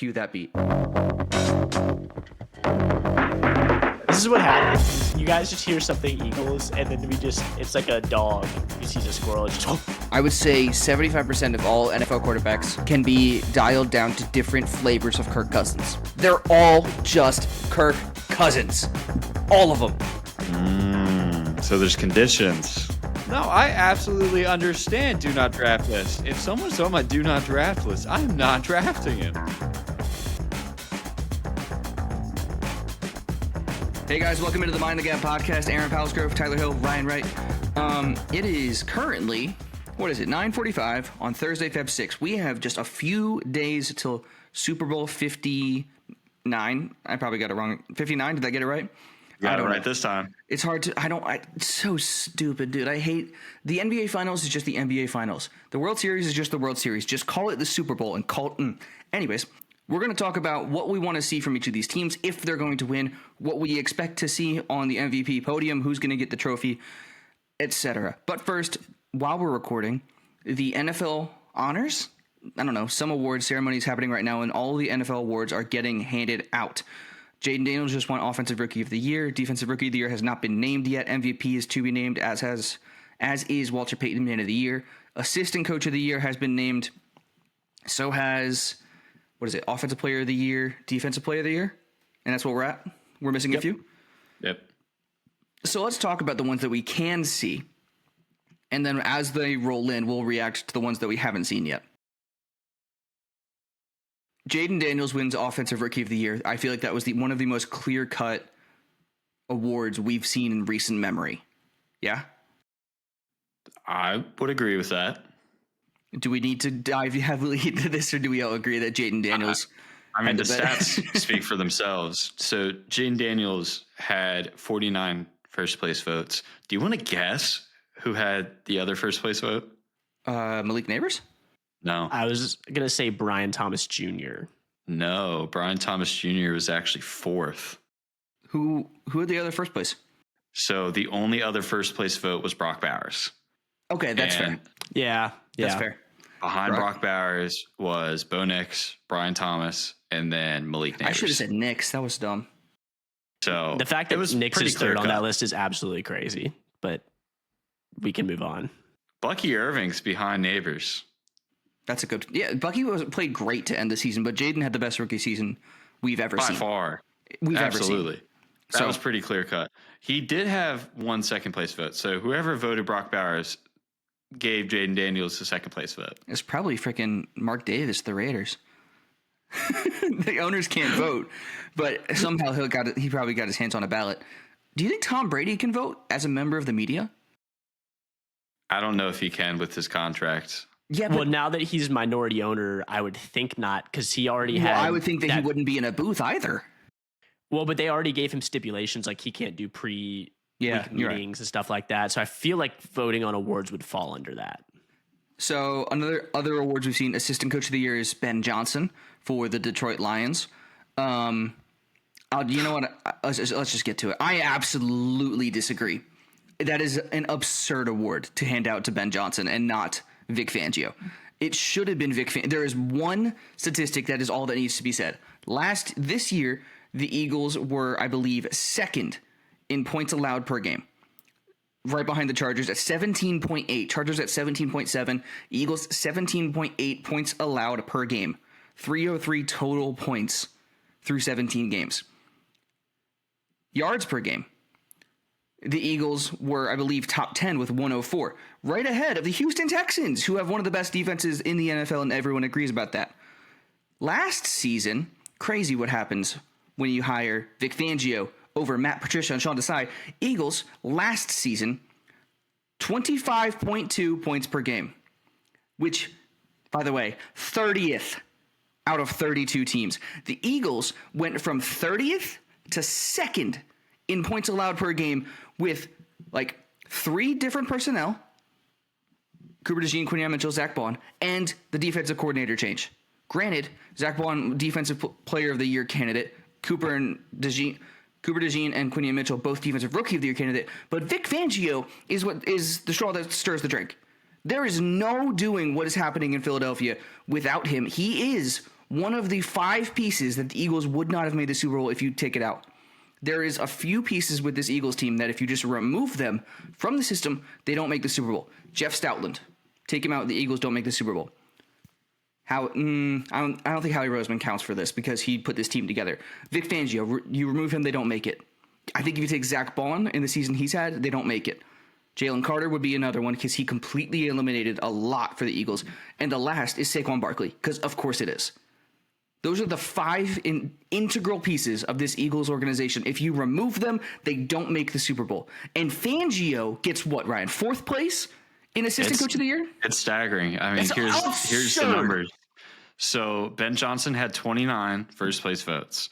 Cue that beat. This is what happens. You guys just hear something Eagles, and then it's like a dog. You see a squirrel, it's just, I would say 75% of all NFL quarterbacks can be dialed down to different flavors of Kirk Cousins. They're all just Kirk Cousins. All of them. So there's conditions. No, I absolutely understand do not draft list. If someone's on my do not draft list, I'm not drafting him. Hey guys, welcome into the Mind the Gap podcast. Aaron Palsgrove, Tyler Hill, Ryan Wright. It is currently, 9:45 on Thursday, Feb 6th. We have just a few days till Super Bowl 59. I probably got it wrong. 59, did I get it right? Got it right this time. It's hard to, it's so stupid, dude. I hate, the NBA Finals is just the NBA Finals. The World Series is just the World Series. Just call it the Super Bowl and call it, Anyways, we're going to talk about what we want to see from each of these teams, if they're going to win, what we expect to see on the MVP podium, who's going to get the trophy, etc. But first, while we're recording, the NFL honors, some award ceremony is happening right now, and all the NFL awards are getting handed out. Jayden Daniels just won Offensive Rookie of the Year. Defensive Rookie of the Year has not been named yet. MVP is to be named, as is Walter Payton, Man of the Year. Assistant Coach of the Year has been named. So has, Offensive Player of the Year, Defensive Player of the Year? And that's what we're at? We're missing a few? Yep. So let's talk about the ones that we can see. And then as they roll in, we'll react to the ones that we haven't seen yet. Jayden Daniels wins Offensive Rookie of the Year. I feel like that was one of the most clear-cut awards we've seen in recent memory. Yeah? I would agree with that. Do we need to dive heavily into this, or do we all agree that Jayden Daniels... I mean, the stats speak for themselves. So Jayden Daniels had 49 first-place votes. Do you want to guess who had the other first-place vote? Malik Neighbors? No. I was going to say Brian Thomas Jr. No, Brian Thomas Jr. was actually fourth. Who had the other first place? So the only other first-place vote was Brock Bowers. Okay, that's fair. Yeah. That's fair. Behind Brock Bowers was Bo Nix, Brian Thomas, and then Malik Neighbors. I should have said Nix. That was dumb. So the fact that Nix is third on that list is absolutely crazy, but we can move on. Bucky Irving's behind Neighbors. That's a good... Yeah, Bucky played great to end the season, but Jayden had the best rookie season we've ever seen. By far. Absolutely. That was pretty clear cut. He did have one second place vote. So whoever voted Brock Bowers gave Jayden Daniels the second place vote. It's probably freaking Mark Davis, the Raiders. The owners can't vote, but somehow he probably got his hands on a ballot. Do you think Tom Brady can vote as a member of the media? I don't know if he can with his contract. Yeah, well, now that he's minority owner, I would think not, because he already had... I would think that he wouldn't be in a booth either. Well, but they already gave him stipulations, like he can't do meetings and stuff like that. So I feel like voting on awards would fall under that. So other awards we've seen, Assistant Coach of the Year is Ben Johnson for the Detroit Lions. You know what? Let's just get to it. I absolutely disagree. That is an absurd award to hand out to Ben Johnson and not Vic Fangio. It should have been Vic Fangio. There is one statistic that is all that needs to be said. This year, the Eagles were, I believe, second in points allowed per game. Right behind the Chargers at 17.8. Chargers at 17.7. Eagles 17.8 points allowed per game. 303 total points through 17 games. Yards per game. The Eagles were, I believe, top 10 with 104. Right ahead of the Houston Texans, who have one of the best defenses in the NFL, and everyone agrees about that. Last season, crazy what happens when you hire Vic Fangio over Matt Patricia and Sean Desai. Eagles, last season, 25.2 points per game, which, by the way, 30th out of 32 teams. The Eagles went from 30th to 2nd in points allowed per game with, like, 3 different personnel, Cooper DeJean, Quinion Mitchell, Zach Bond, and the defensive coordinator change. Granted, Zach Bond, Defensive Player of the Year candidate, Cooper DeJean and Quinion Mitchell, both Defensive Rookie of the Year candidate, but Vic Fangio is the straw that stirs the drink. There is no doing what is happening in Philadelphia without him. He is one of the 5 pieces that the Eagles would not have made the Super Bowl if you take it out. There is a few pieces with this Eagles team that if you just remove them from the system, they don't make the Super Bowl. Jeff Stoutland, take him out, the Eagles don't make the Super Bowl. I don't think Howie Roseman counts for this because he put this team together. Vic Fangio, you remove him, they don't make it. I think if you take Zach Bond in the season he's had, they don't make it. Jalen Carter would be another one because he completely eliminated a lot for the Eagles. And the last is Saquon Barkley, because of course it is. Those are the 5 integral pieces of this Eagles organization. If you remove them, they don't make the Super Bowl. And Fangio gets what, Ryan? 4th place in assistant coach of the year? It's staggering. I mean, here's the numbers. So Ben Johnson had 29 first place votes.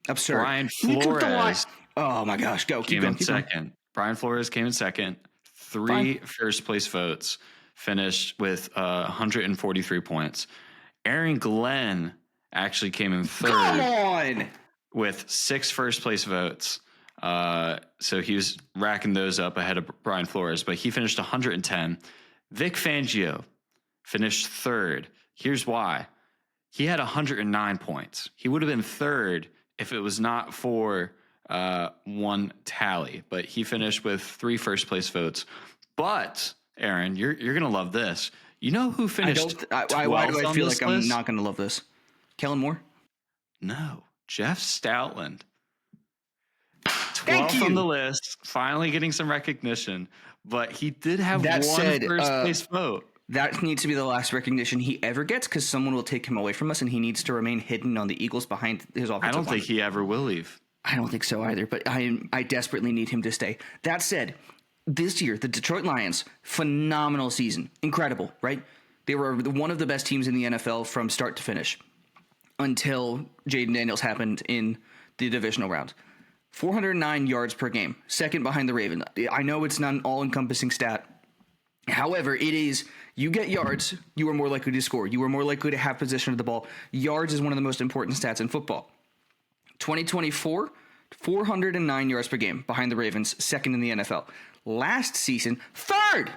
Absurd. Brian Flores. Oh my gosh, came in second. Brian Flores came in second. 3 first place votes, finished with 143 points. Aaron Glenn actually came in third. Come on! With 6 first place votes. So he was racking those up ahead of Brian Flores, but he finished 110. Vic Fangio finished third. Here's why. He had 109 points. He would have been third if it was not for one tally, but he finished with 3 first place votes. But Aaron, you're going to love this. You know who finished? Why do I feel like I'm not going to love this? Kellen Moore? No, Jeff Stoutland. 12th on the list, finally getting some recognition, but he did have first place vote. That needs to be the last recognition he ever gets because someone will take him away from us and he needs to remain hidden on the Eagles behind his offensive line. I don't think he ever will leave. I don't think so either, but I desperately need him to stay. That said, this year, the Detroit Lions, phenomenal season. Incredible, right? They were one of the best teams in the NFL from start to finish until Jaden Daniels happened in the divisional round. 409 yards per game, second behind the Ravens. I know it's not an all-encompassing stat. However, it is, you get yards, you are more likely to score. You are more likely to have possession of the ball. Yards is one of the most important stats in football. 2024, 409 yards per game behind the Ravens, second in the NFL. Last season, third.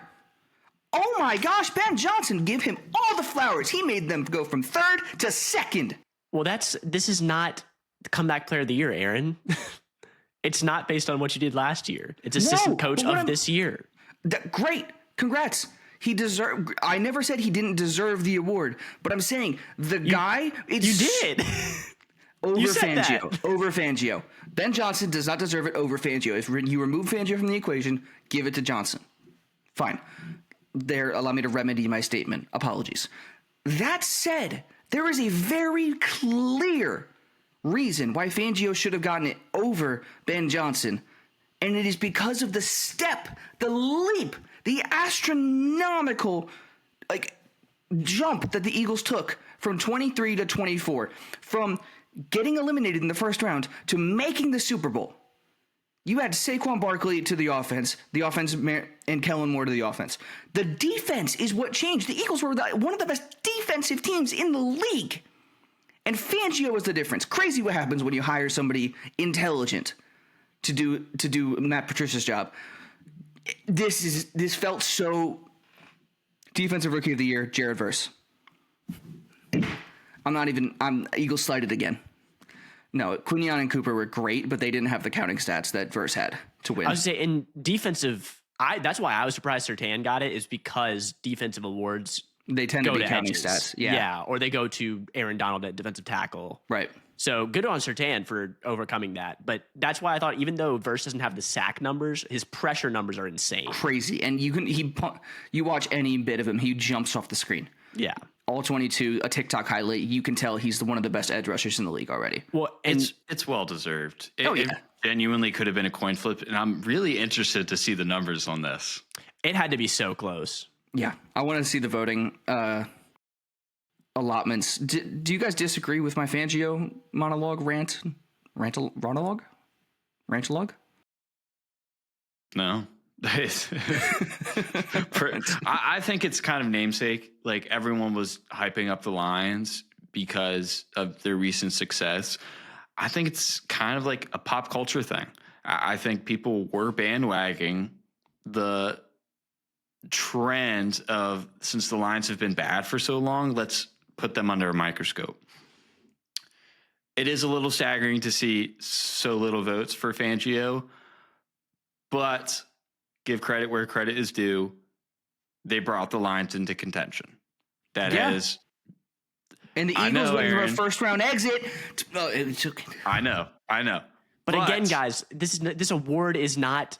Oh my gosh, Ben Johnson, give him all the flowers. He made them go from third to second. Well, this is not comeback player of the year, Aaron. It's not based on what you did last year. It's assistant coach of this year. Great. Congrats. I never said he didn't deserve the award, but I'm saying you did. Over Fangio. Over Fangio. Ben Johnson does not deserve it over Fangio. If you remove Fangio from the equation, give it to Johnson. Fine. Allow me to remedy my statement. Apologies. That said, there is a very clear reason why Fangio should have gotten it over Ben Johnson, and it is because of the step, the leap, the astronomical jump that the Eagles took from 23 to 24, from getting eliminated in the first round to making the Super Bowl. You had Saquon Barkley to the offense, and Kellen Moore to the offense. The defense is what changed. The Eagles were one of the best defensive teams in the league. And Fangio was the difference. Crazy what happens when you hire somebody intelligent to do Matt Patricia's job. This felt so defensive rookie of the year, Jared Verse. I'm Eagles slighted again. No, Quinion and Cooper were great, but they didn't have the counting stats that Verse had to win. I was say in defensive, that's why I was surprised Surtain got it, is because defensive awards they tend to be counting stats. Yeah, or they go to Aaron Donald at defensive tackle. Right. So good on Surtain for overcoming that. But that's why I thought even though Verse doesn't have the sack numbers, his pressure numbers are insane. Crazy. And you watch any bit of him, he jumps off the screen. Yeah. All 22, a TikTok highlight, you can tell he's one of the best edge rushers in the league already. Well, it's well deserved. It genuinely could have been a coin flip, and I'm really interested to see the numbers on this. It had to be so close. Yeah, I want to see the voting allotments. Do you guys disagree with my Fangio monologue rantalog? No. I think it's kind of namesake. Like everyone was hyping up the Lions because of their recent success. I think it's kind of like a pop culture thing. I think people were bandwagoning the trend of, since the Lions have been bad for so long, let's put them under a microscope. It is a little staggering to see so little votes for Fangio, but give credit where credit is due. They brought the Lions into contention. And the Eagles went for a first-round exit. I know. But again, guys, this award is not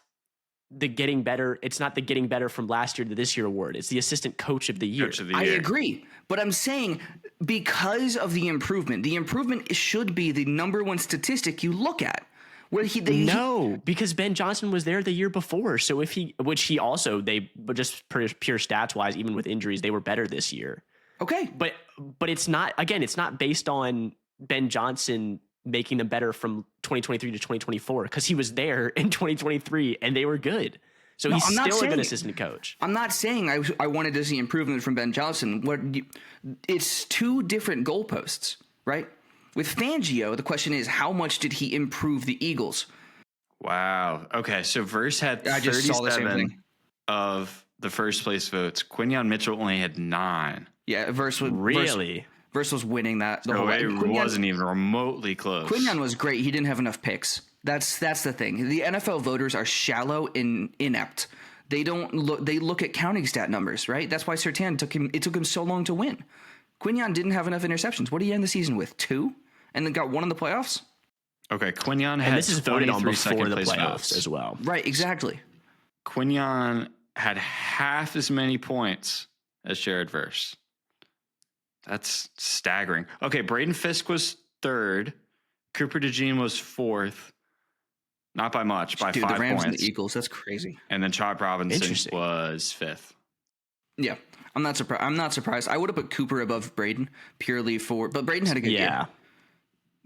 the getting better. It's not the getting better from last year to this year award. It's the assistant coach of the year. I agree. But I'm saying because of the improvement should be the number one statistic you look at. Because Ben Johnson was there the year before. So they just pure stats wise, even with injuries, they were better this year. Okay. But it's not based on Ben Johnson making them better from 2023 to 2024 because he was there in 2023 and they were good. So he's still a good assistant coach. I'm not saying I wanted to see improvement from Ben Johnson. It's two different goalposts, right? With Fangio, the question is, how much did he improve the Eagles? Wow. Okay, so Verse had 37 of the first place votes. Quinyon Mitchell only had 9. Yeah, Verse was winning that. It wasn't even remotely close. Quinyon was great. He didn't have enough picks. That's the thing. The NFL voters are shallow and inept. They look at counting stat numbers, right? That's why Surtain took him so long to win. Quinyon didn't have enough interceptions. What did he end the season with? 2? And then got 1 in the playoffs? Okay, Quinyon had, and this is voted on before the playoffs votes as well. Right, exactly. Quinyon had half as many points as Jared Verse. That's staggering. Okay, Braden Fisk was 3rd. Cooper DeJean was 4th. Not by much, by 5 points. The Rams and the Eagles, that's crazy. And then Chad Robinson was 5th. Yeah, I'm not surprised. I would have put Cooper above Braden but Braden had a good game.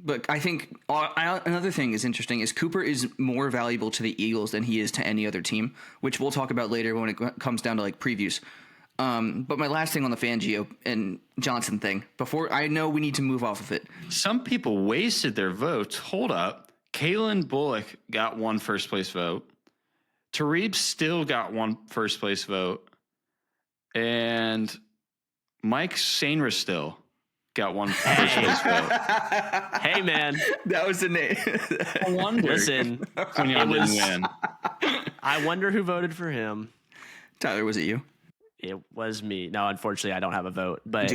But I think another thing is interesting is Cooper is more valuable to the Eagles than he is to any other team, which we'll talk about later when it comes down to like previews. But my last thing on the Fangio and Johnson thing, before I know we need to move off of it. Some people wasted their votes. Hold up. Kalen Bullock got 1 first place vote. Tareeb still got 1 first place vote. And Mike Sainris still got 1 first place vote. Hey, man. That was the name. I wonder. Listen, Quinyon didn't win. I wonder who voted for him. Tyler, was it you? It was me. No, unfortunately, I don't have a vote. But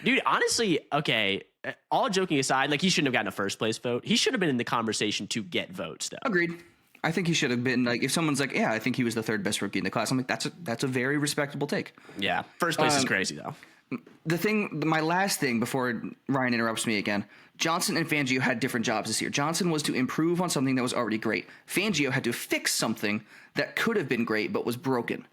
dude, honestly, okay. All joking aside, like he shouldn't have gotten a first place vote. He should have been in the conversation to get votes, though. Agreed. I think he should have been like if someone's like, yeah, I think he was the 3rd best rookie in the class. I'm like, that's a very respectable take. Yeah, first place is crazy though. My last thing before Ryan interrupts me again, Johnson and Fangio had different jobs this year. Johnson was to improve on something that was already great. Fangio had to fix something that could have been great but was broken.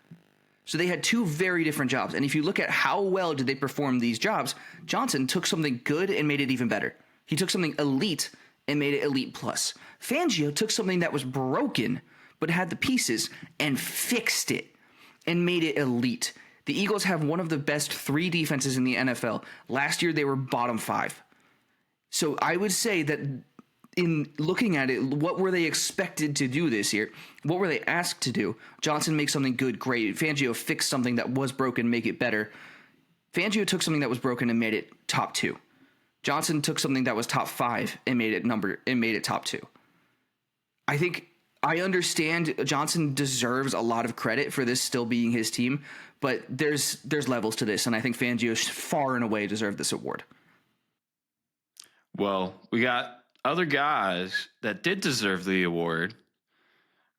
So they had 2 very different jobs. And if you look at how well did they perform these jobs, Johnson took something good and made it even better. He took something elite and made it elite plus. Fangio took something that was broken but had the pieces and fixed it and made it elite. The Eagles have one of the best 3 defenses in the NFL. Last year they were bottom 5. So I would say that in looking at it, what were they expected to do this year? What were they asked to do? Johnson makes something good, great. Fangio fixed something that was broken, make it better. Fangio took something that was broken and made it top 2. Johnson took something that was top 5 and made it top 2. I think I understand Johnson deserves a lot of credit for this still being his team, but there's levels to this, and I think Fangio far and away deserved this award. Well, we got other guys that did deserve the award.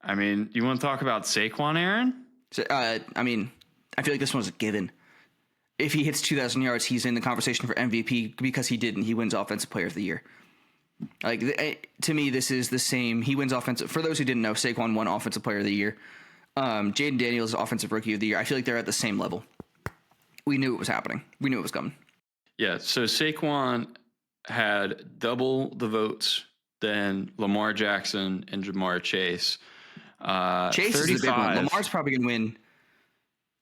I mean, you want to talk about Saquon, Aaron? I feel like this one's a given. If he hits 2,000 yards, he's in the conversation for MVP because he didn't. He wins Offensive Player of the Year. Like to me, this is the same. He wins offensive. For those who didn't know, Saquon won Offensive Player of the Year. Jaden Daniels is Offensive Rookie of the Year. I feel like they're at the same level. We knew it was happening. We knew it was coming. Yeah. So Saquon had double the votes than Lamar Jackson and Jamar Chase. Chase is the big one. Lamar's probably going to win.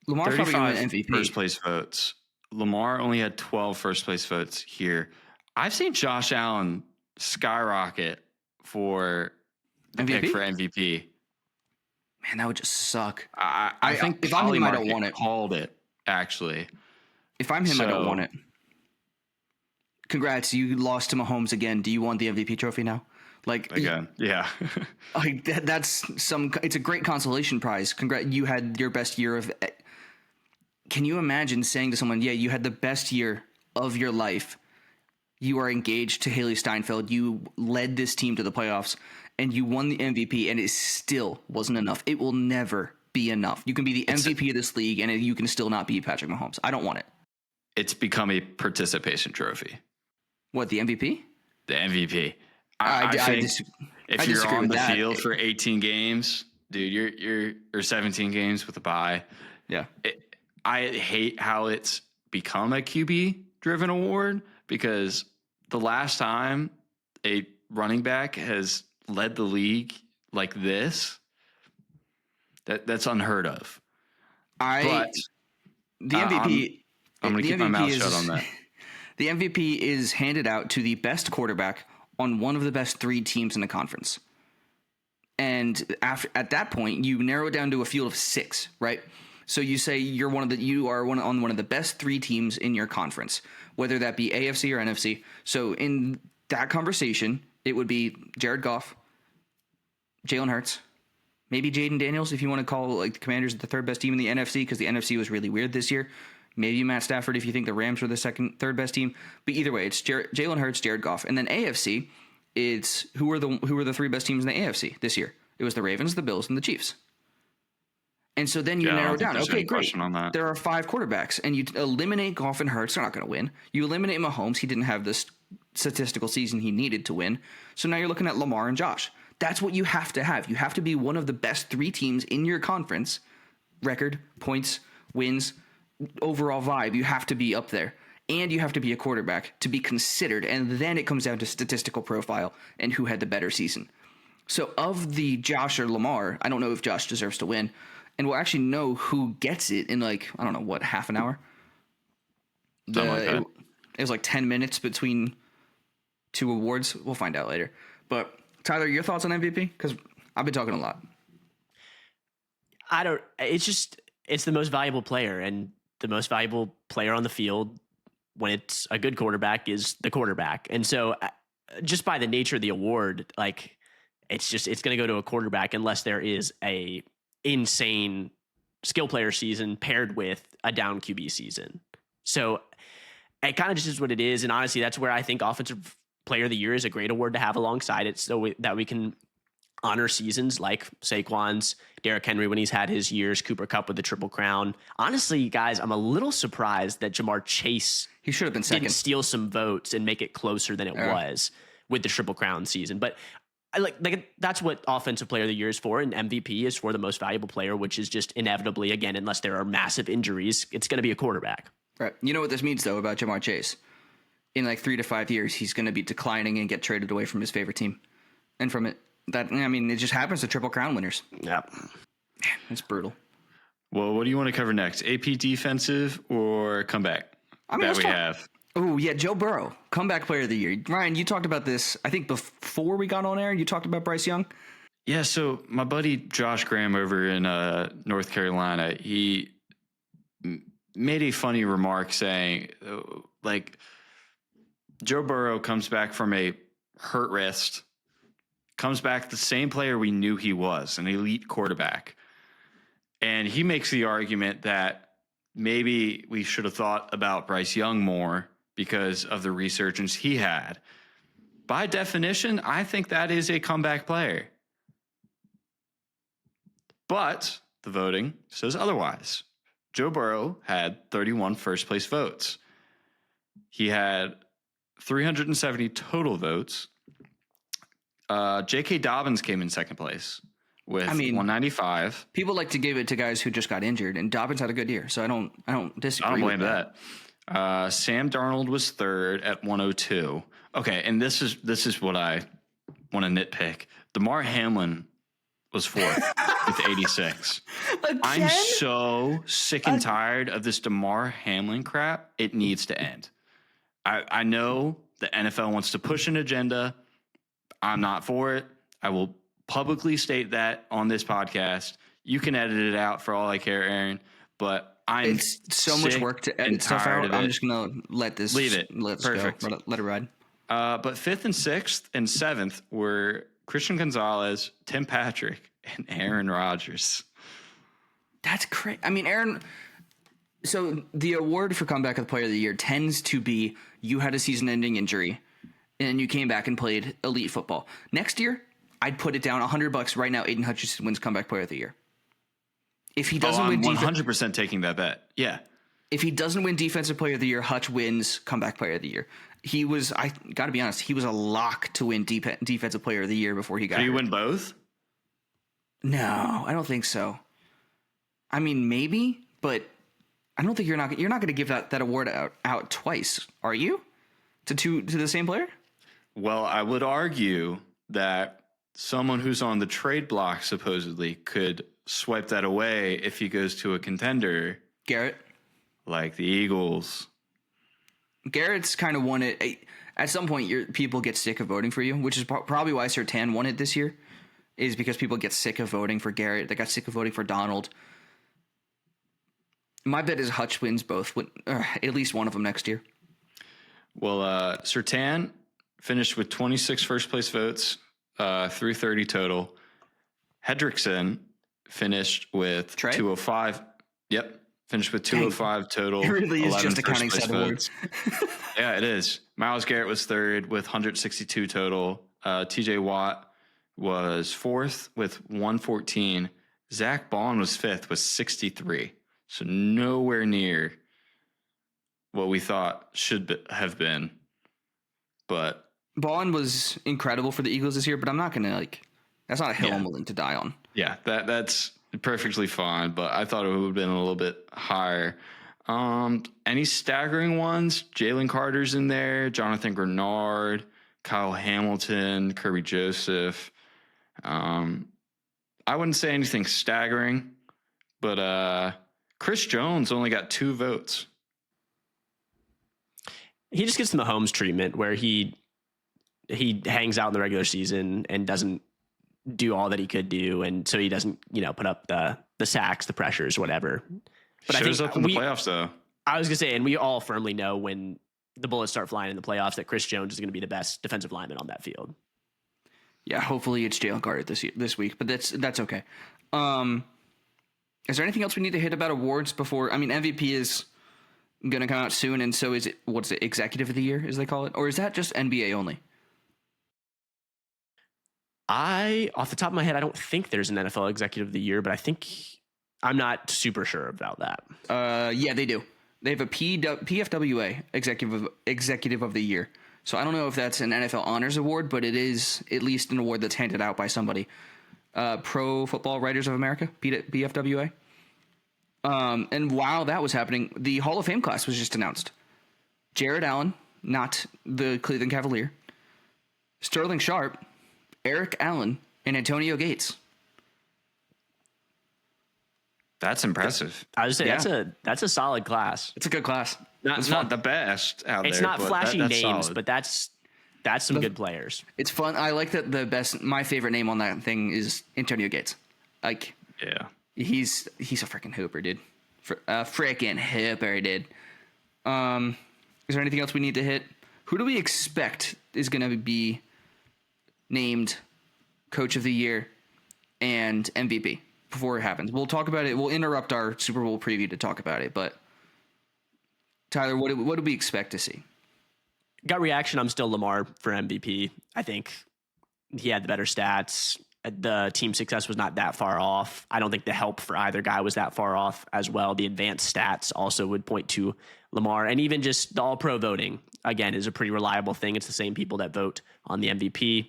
Lamar's probably going to win MVP. First place votes. Lamar only had 12 first place votes here. I've seen Josh Allen skyrocket for the pick for MVP. Man, that would just suck. I think if I'm him, I don't want it. Called it actually. If I'm him, I don't want it. Congrats, you lost to Mahomes again. Do you want the MVP trophy now? Like again, yeah. Like it's a great consolation prize. Congrats, you had your best year of. Can you imagine saying to someone, "Yeah, you had the best year of your life. You are engaged to Haley Steinfeld. You led this team to the playoffs, and you won the MVP, and it still wasn't enough. It will never be enough. You can be the MVP of this league, and you can still not beat Patrick Mahomes. I don't want it. It's become a participation trophy. What, the MVP? The MVP. I think if you're on the that. field for 18 games, dude, you're or 17 games with a bye. Yeah. I hate how it's become a QB driven award, because the last time a running back has led the league like this, that's unheard of. The MVP. I'm going to keep my mouth shut on that. The MVP is handed out to the best quarterback on one of the best 3 teams in the conference. And at that point, you narrow it down to a field of 6, right? So you say you are on one of the best 3 teams in your conference, whether that be AFC or NFC. So in that conversation, it would be Jared Goff, Jalen Hurts, maybe Jaden Daniels, if you want to call like the Commanders the 3rd best team in the NFC, because the NFC was really weird this year. Maybe Matt Stafford if you think the Rams were the 3rd best team. But either way, it's Jalen Hurts, Jared Goff. And then AFC, it's who were the 3 best teams in the AFC this year? It was the Ravens, the Bills, and the Chiefs. And so then you narrow down. Okay, great. There are 5 quarterbacks, and you eliminate Goff and Hurts. They're not going to win. You eliminate Mahomes. He didn't have this statistical season he needed to win. So now you're looking at Lamar and Josh. That's what you have to have. You have to be one of the best 3 teams in your conference. Record, points, wins, overall vibe. You have to be up there. And you have to be a quarterback to be considered. And then it comes down to statistical profile and who had the better season. So of the Josh or Lamar, I don't know if Josh deserves to win. And we'll actually know who gets it in half an hour? It was like 10 minutes between 2 awards. We'll find out later. But Tyler, your thoughts on MVP? Because I've been talking a lot. It's the most valuable player, and the most valuable player on the field when it's a good quarterback is the quarterback. And so just by the nature of the award, like it's going to go to a quarterback unless there is a insane skill player season paired with a down QB season. So it kind of just is what it is. And honestly, that's where I think offensive player of the year is a great award to have alongside it, so that we can honor seasons like Saquon's, Derrick Henry when he's had his years, Cooper Kupp with the Triple Crown. Honestly, guys, I'm a little surprised that Jamar Chase he should have been second. Didn't steal some votes and make it closer than it was with the Triple Crown season. But that's what offensive player of the year is for, and MVP is for the most valuable player, which is just inevitably, again, unless there are massive injuries, it's going to be a quarterback. Right. You know what this means, though, about Jamar Chase? In like 3 to 5 years, he's going to be declining and get traded away from his favorite team. And from it, it just happens to Triple Crown winners. Yep. Man, it's brutal. Well, what do you want to cover next? AP defensive or comeback have? Oh, yeah, Joe Burrow, comeback player of the year. Ryan, you talked about this, I think, before we got on air. You talked about Bryce Young. Yeah, so my buddy Josh Graham over in North Carolina, he made a funny remark saying, Joe Burrow comes back from a hurt wrist, comes back the same player we knew he was, an elite quarterback. And he makes the argument that maybe we should have thought about Bryce Young more because of the resurgence he had. By definition, I think that is a comeback player. But the voting says otherwise. Joe Burrow had 31 first-place votes. He had 370 total votes. J.K. Dobbins came in second place with 195. People like to give it to guys who just got injured, and Dobbins had a good year, so I don't disagree. I don't blame that. Sam Darnold was third at 102. Okay, and this is what I want to nitpick. Damar Hamlin was fourth with 86. Again? I'm so sick and tired of this Damar Hamlin crap. It needs to end. I know the NFL wants to push an agenda. I'm not for it. I will publicly state that on this podcast. You can edit it out for all I care, Aaron. but it's so much work to edit stuff out. I'm just gonna let this leave it. Let this Perfect. go. Let it ride. But 5th and 6th and 7th were Christian Gonzalez, Tim Patrick, and Aaron Rodgers. That's crazy. I mean, Aaron. So the award for comeback of the player of the year tends to be you had a season-ending injury, and you came back and played elite football. Next year, I'd put it down $100 right now. Aiden Hutchinson wins comeback player of the year. If he doesn't win, I'm 100% taking that bet. Yeah. If he doesn't win defensive player of the year, Hutch wins comeback player of the year. He was, I got to be honest, he was a lock to win defensive player of the year before he got. Could he hurt. win both? No, I don't think so. I mean, maybe, but I don't think you're not going to give that award out twice, are you? To the same player? Well, I would argue that someone who's on the trade block supposedly could swipe that away if he goes to a contender. Garrett? Like the Eagles. Garrett's kind of won it. At some point, people get sick of voting for you, which is probably why Surtain won it this year, is because people get sick of voting for Garrett. They got sick of voting for Donald. My bet is Hutch wins both, at least one of them next year. Well, Surtain finished with 26 first-place votes, 330 total. Hedrickson finished with 205. Yep. Finished with 205 total. It really is just a counting set of awards. Yeah, it is. Myles Garrett was third with 162 total. TJ Watt was fourth with 114. Zach Bond was fifth with 63. So nowhere near what we thought have been. But Bond was incredible for the Eagles this year, but I'm not going to that's not a hill I'm willing to die on. Yeah, that's perfectly fine, but I thought it would have been a little bit higher. Any staggering ones? Jalen Carter's in there, Jonathan Grenard, Kyle Hamilton, Kirby Joseph. I wouldn't say anything staggering, but Chris Jones only got 2 votes. He just gets the Mahomes treatment where he hangs out in the regular season and doesn't do all that he could do, and so he doesn't, put up the sacks, the pressures, whatever. But Shows I think up in the playoffs, though. I was gonna say, and we all firmly know when the bullets start flying in the playoffs that Chris Jones is going to be the best defensive lineman on that field. Yeah, hopefully it's Jalen Carter this week, but that's okay. Is there anything else we need to hit about awards before? I mean, MVP is going to come out soon, and so is it. What's it? Executive of the Year, as they call it, or is that just NBA only? Off the top of my head, I don't think there's an NFL Executive of the Year, but I'm not super sure about that. Yeah, they do. They have a PFWA Executive of the Year. So I don't know if that's an NFL Honors Award, but it is at least an award that's handed out by somebody. Pro Football Writers of America, PFWA. And while that was happening, the Hall of Fame class was just announced. Jared Allen, not the Cleveland Cavalier. Sterling Sharp, Eric Allen, and Antonio Gates. That's impressive. I would say that's a solid class. It's a good class. It's not the best out there. It's not flashy names, solid. but that's some good players. It's fun. I like that my favorite name on that thing is Antonio Gates. Yeah. He's a freaking hooper, dude. Freaking hooper, dude. Is there anything else we need to hit? Who do we expect is going to be named Coach of the Year and MVP before it happens? We'll talk about it. We'll interrupt our Super Bowl preview to talk about it. But Tyler, what do we expect to see? Gut reaction, I'm still Lamar for MVP. I think he had the better stats. The team success was not that far off. I don't think the help for either guy was that far off as well. The advanced stats also would point to Lamar. And even just the all-pro voting, again, is a pretty reliable thing. It's the same people that vote on the MVP.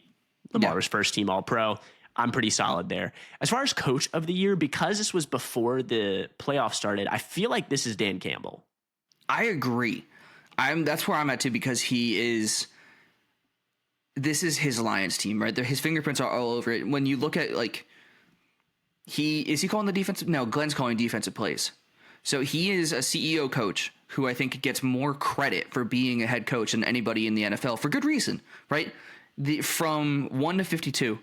Lamar was first team all-pro. I'm pretty solid there. As far as Coach of the Year, because this was before the playoffs started, I feel like this is Dan Campbell. I agree. That's where I'm at too, because this is his Lions team, right? His fingerprints are all over it. When you look at is he calling the defensive? No, Glenn's calling defensive plays. So he is a CEO coach who I think gets more credit for being a head coach than anybody in the NFL for good reason, right? From 1 to 53,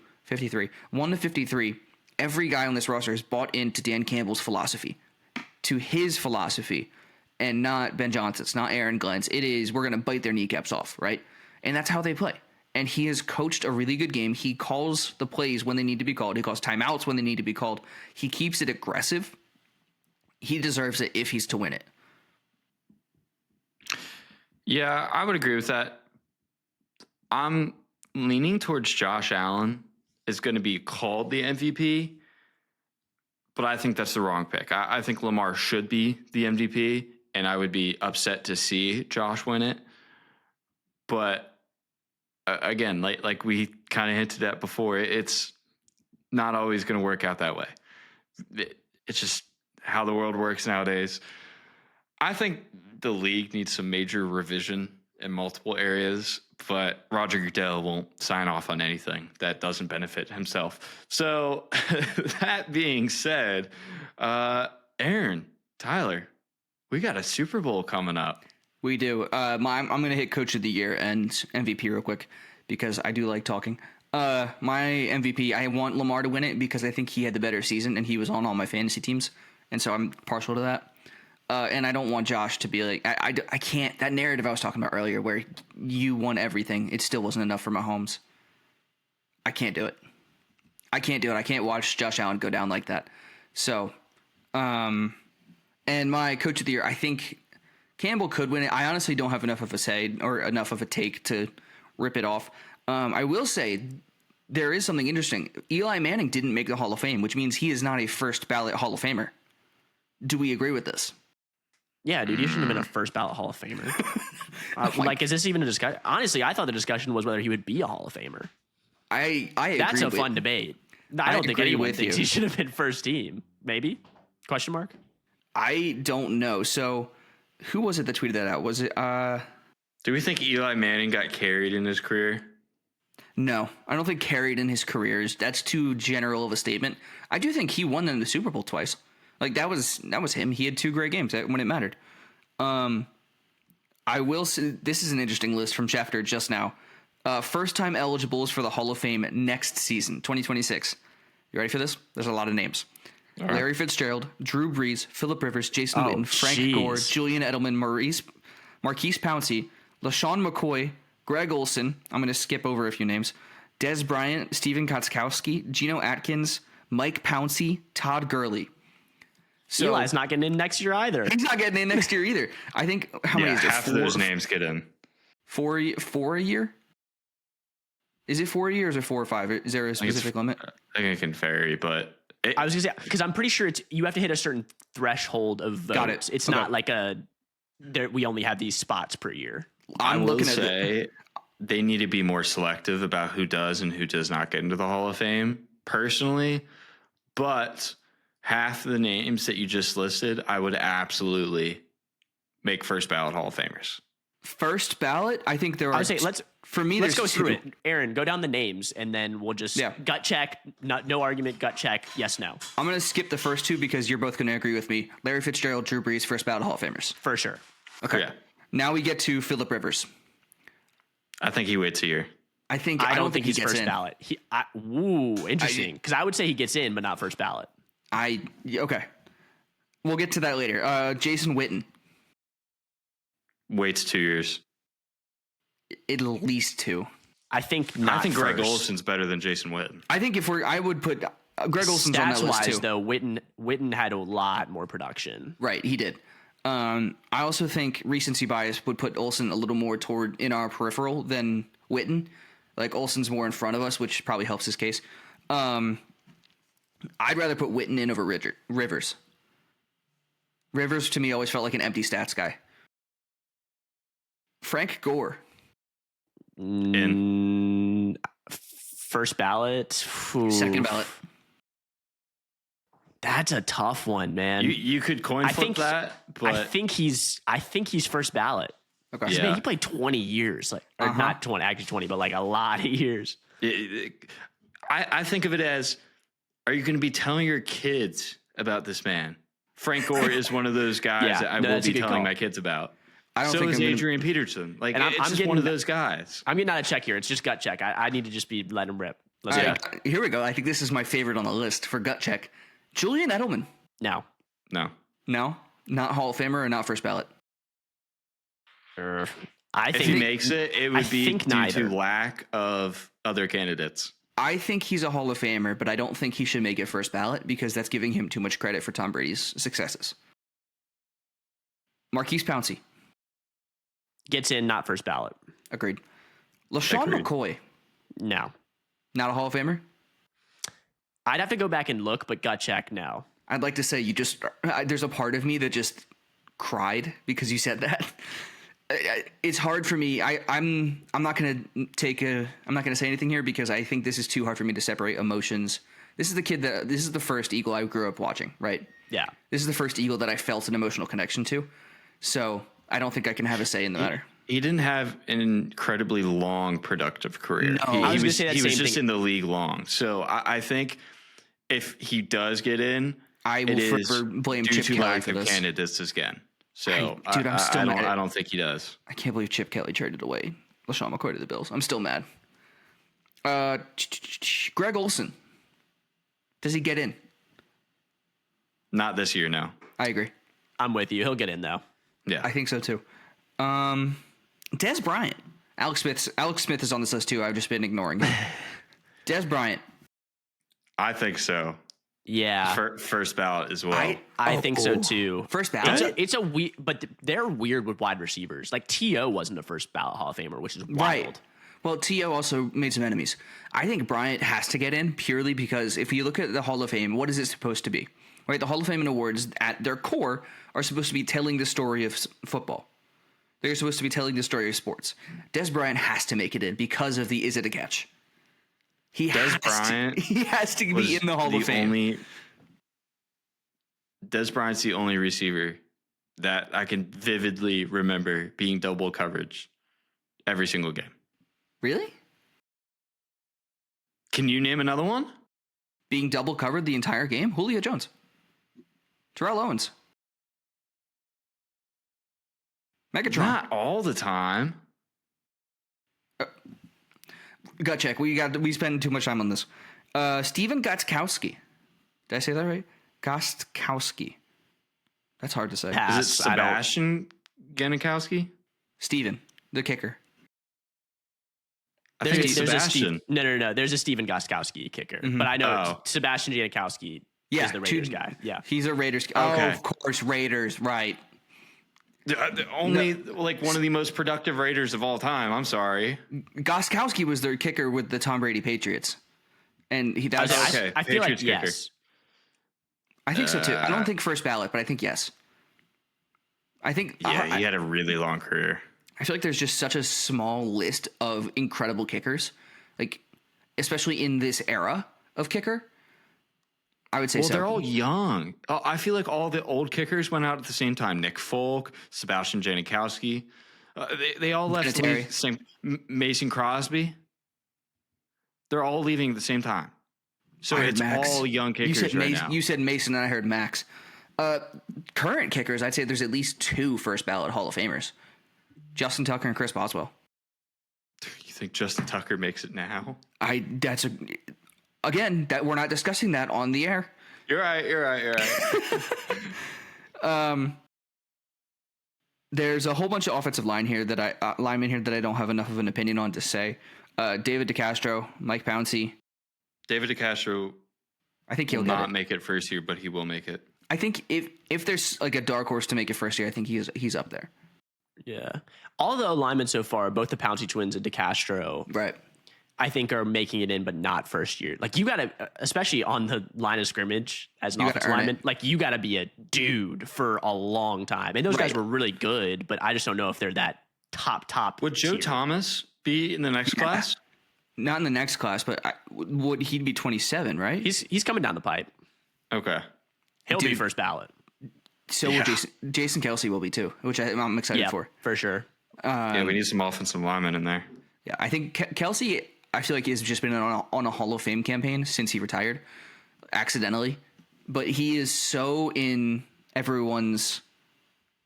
every guy on this roster has bought into Dan Campbell's philosophy. to his philosophy and not Ben Johnson's, not Aaron Glenn's. It is, we're going to bite their kneecaps off, right? And that's how they play. And he has coached a really good game. He calls the plays when they need to be called. He calls timeouts when they need to be called. He keeps it aggressive. He deserves it if he's to win it. Yeah, I would agree with that. I'm leaning towards Josh Allen is going to be called the MVP, but I think that's the wrong pick. I think Lamar should be the MVP, and I would be upset to see Josh win it. But again, like we kind of hinted at before, it's not always going to work out that way. It's just how the world works nowadays. I think the league needs some major revision in multiple areas, but Roger Goodell won't sign off on anything that doesn't benefit himself. So that being said, Aaron, Tyler, we got a Super Bowl coming up. We do. I'm going to hit Coach of the Year and MVP real quick because I do like talking. My MVP, I want Lamar to win it because I think he had the better season and he was on all my fantasy teams. And so I'm partial to that. And I don't want Josh to be like, I can't, that narrative I was talking about earlier where you won everything, it still wasn't enough for Mahomes. I can't do it. I can't watch Josh Allen go down like that. So, and my Coach of the Year, I think Campbell could win it. I honestly don't have enough of a say or enough of a take to rip it off. I will say there is something interesting. Eli Manning didn't make the Hall of Fame, which means he is not a first ballot Hall of Famer. Do we agree with this? Yeah, dude, you shouldn't have been a first ballot Hall of Famer. Is this even a discussion? Honestly, I thought the discussion was whether he would be a Hall of Famer. I agree. That's a fun debate. I don't think anyone thinks he should have been first team. Maybe? Question mark? I don't know. So who was it that tweeted that out? Was it Do we think Eli Manning got carried in his career? No, I don't think carried in his career. That's too general of a statement. I do think he won them the Super Bowl twice. Like that was him. He had two great games when it mattered. I will say this is an interesting list from Schefter just now. First time eligibles for the Hall of Fame next season, 2026. You ready for this? There's a lot of names. Right. Larry Fitzgerald, Drew Brees, Phillip Rivers, Jason Witten, Frank Gore, Julian Edelman, Marquise Pouncey, LaShawn McCoy, Greg Olson. I'm going to skip over a few names. Des Bryant, Steven Kotzkowski, Geno Atkins, Mike Pouncey, Todd Gurley. So Eli's not getting in next year either. He's not getting in next year either. I think how many is there? Half of those names get in. Four a year? Is it 4 a year or is it 4 or 5? Is there a specific limit? I think it can vary, but I was gonna say because I'm pretty sure you have to hit a certain threshold of votes. Got it. It's not like we only have these spots per year. I will say they need to be more selective about who does and who does not get into the Hall of Fame personally, but half the names that you just listed, I would absolutely make first ballot Hall of Famers. First ballot? I think there are. I would say let's go through it. Aaron, go down the names and then we'll just gut check. No argument. Gut check. Yes, no. I'm going to skip the first two because you're both going to agree with me. Larry Fitzgerald, Drew Brees, first ballot Hall of Famers for sure. Okay. Yeah. Now we get to Phillip Rivers. I think he waits a year. I don't think he's first in. Ballot. Interesting. Because I would say he gets in, but not first ballot. Okay. We'll get to that later. Jason Witten. Waits 2 years. At least 2. I think not. I think first. Greg Olson's better than Jason Witten. I think I would put Greg Olson's on that list too. Though Witten had a lot more production. Right, he did. I also think recency bias would put Olson a little more in our peripheral than Witten. Like Olson's more in front of us, which probably helps his case. I'd rather put Witten in over Rivers. Rivers to me always felt like an empty stats guy. Frank Gore. In first ballot. Ooh. Second ballot. That's a tough one, man. You could coin flip that, but I think he's first ballot. Okay. Yeah. Man, he played 20 years, not 20, actually 20, but like a lot of years. I think of it as, are you going to be telling your kids about this man? Frank Gore is one of those guys that I will be telling my kids about. I don't think is Adrian Peterson. Like, and I'm just one of those guys. I'm getting out of check here. It's just gut check. I need to just let him rip. Here we go. I think this is my favorite on the list for gut check. Julian Edelman. No. No, not Hall of Famer or not first ballot. I If think he makes it, it would be think due neither. to lack of other candidates. I think he's a Hall of Famer, but I don't think he should make it first ballot because that's giving him too much credit for Tom Brady's successes. Marquise Pouncey. Gets in, not first ballot. Agreed. LaShawn Agreed. McCoy. No. Not a Hall of Famer? I'd have to go back and look, but gut check, no. I'd like to say there's a part of me that just cried because you said that. It's hard for me. I'm not going to say anything here because I think this is too hard for me to separate emotions. This is the first Eagle I grew up watching, right? Yeah. This is the first Eagle that I felt an emotional connection to. So I don't think I can have a say in the matter. He didn't have an incredibly long, productive career. No. He I was gonna was, say that he was same just thing. in the league long. So I think if he does get in, I will forever blame due Chip to Kelly lack for of this. candidates again. So Dude, I'm still mad. I don't think he does. I can't believe Chip Kelly traded away LaShawn McCoy to the Bills. I'm still mad. Greg Olson. Does he get in? Not this year, no. I agree. I'm with you. He'll get in, though. Yeah. I think so too. Des Bryant. Alex Smith is on this list too. I've just been ignoring him. Des Bryant. I think so. Yeah. First ballot as well. I think so, too. First ballot? It's a weird, but they're weird with wide receivers. Like, T.O. wasn't a first ballot Hall of Famer, which is wild. Right. Well, T.O. also made some enemies. I think Bryant has to get in purely because if you look at the Hall of Fame, what is it supposed to be? Right? The Hall of Fame and awards at their core are supposed to be telling the story of football. They're supposed to be telling the story of sports. Des Bryant has to make it in because of the is it a catch? He has to be in the Hall of Fame. Des Bryant's the only receiver that I can vividly remember being double coverage every single game. Really? Can you name another one? Being double covered the entire game? Julio Jones. Terrell Owens. Megatron. Not all the time. Gut check. We spend too much time on this. Steven Gostkowski. Did I say that right? Gostkowski. That's hard to say. Pass. Is it Sebastian Janikowski? Steven, the kicker. I think it's Sebastian. No. There's a Steven Gostkowski kicker. But I know Sebastian Janikowski is the Raiders guy. Yeah. He's a Raiders guy. Okay. Oh, of course, Raiders. Right. Only like one of the most productive Raiders of all time. I'm sorry. Gostkowski was their kicker with the Tom Brady Patriots. And that's Okay. I feel like Patriots kicker. yes. I think so too. I don't think first ballot, but I think yes. I think Yeah, he had a really long career. I feel like there's just such a small list of incredible kickers, like especially in this era of kicker. I would say Well, so. they're all young. I feel like all the old kickers went out at the same time. Nick Folk, Sebastian Janikowski. They all left the league at the same. Mason Crosby. They're all leaving at the same time. So it's all young kickers now. You said Mason and I heard Max. Current kickers, I'd say there's at least 2 first ballot Hall of Famers. Justin Tucker and Chris Boswell. You think Justin Tucker makes it now? Again, that we're not discussing that on the air. You're right. There's a whole bunch of offensive linemen here that I don't have enough of an opinion on to say. David DeCastro, Mike Pouncey. David DeCastro, I think he'll not make it first year, but he will make it. I think if there's like a dark horse to make it first year, I think he's up there. Yeah. All the alignment so far, both the Pouncey twins and DeCastro, Right. I think are making it in, but not first year. Like you got to, especially on the line of scrimmage as an offensive lineman, like you got to be a dude for a long time. And those guys were really good, but I just don't know if they're that top. Would Joe Thomas be in the next class? Not in the next class, but would he be 27, right? He's coming down the pipe. Okay. He'll be first ballot. So will Jason Kelsey will be too, which I'm excited for sure. Yeah, we need some offensive linemen in there. Yeah, I think Kelsey, I feel like he's just been on a Hall of Fame campaign since he retired, accidentally. But he is so in everyone's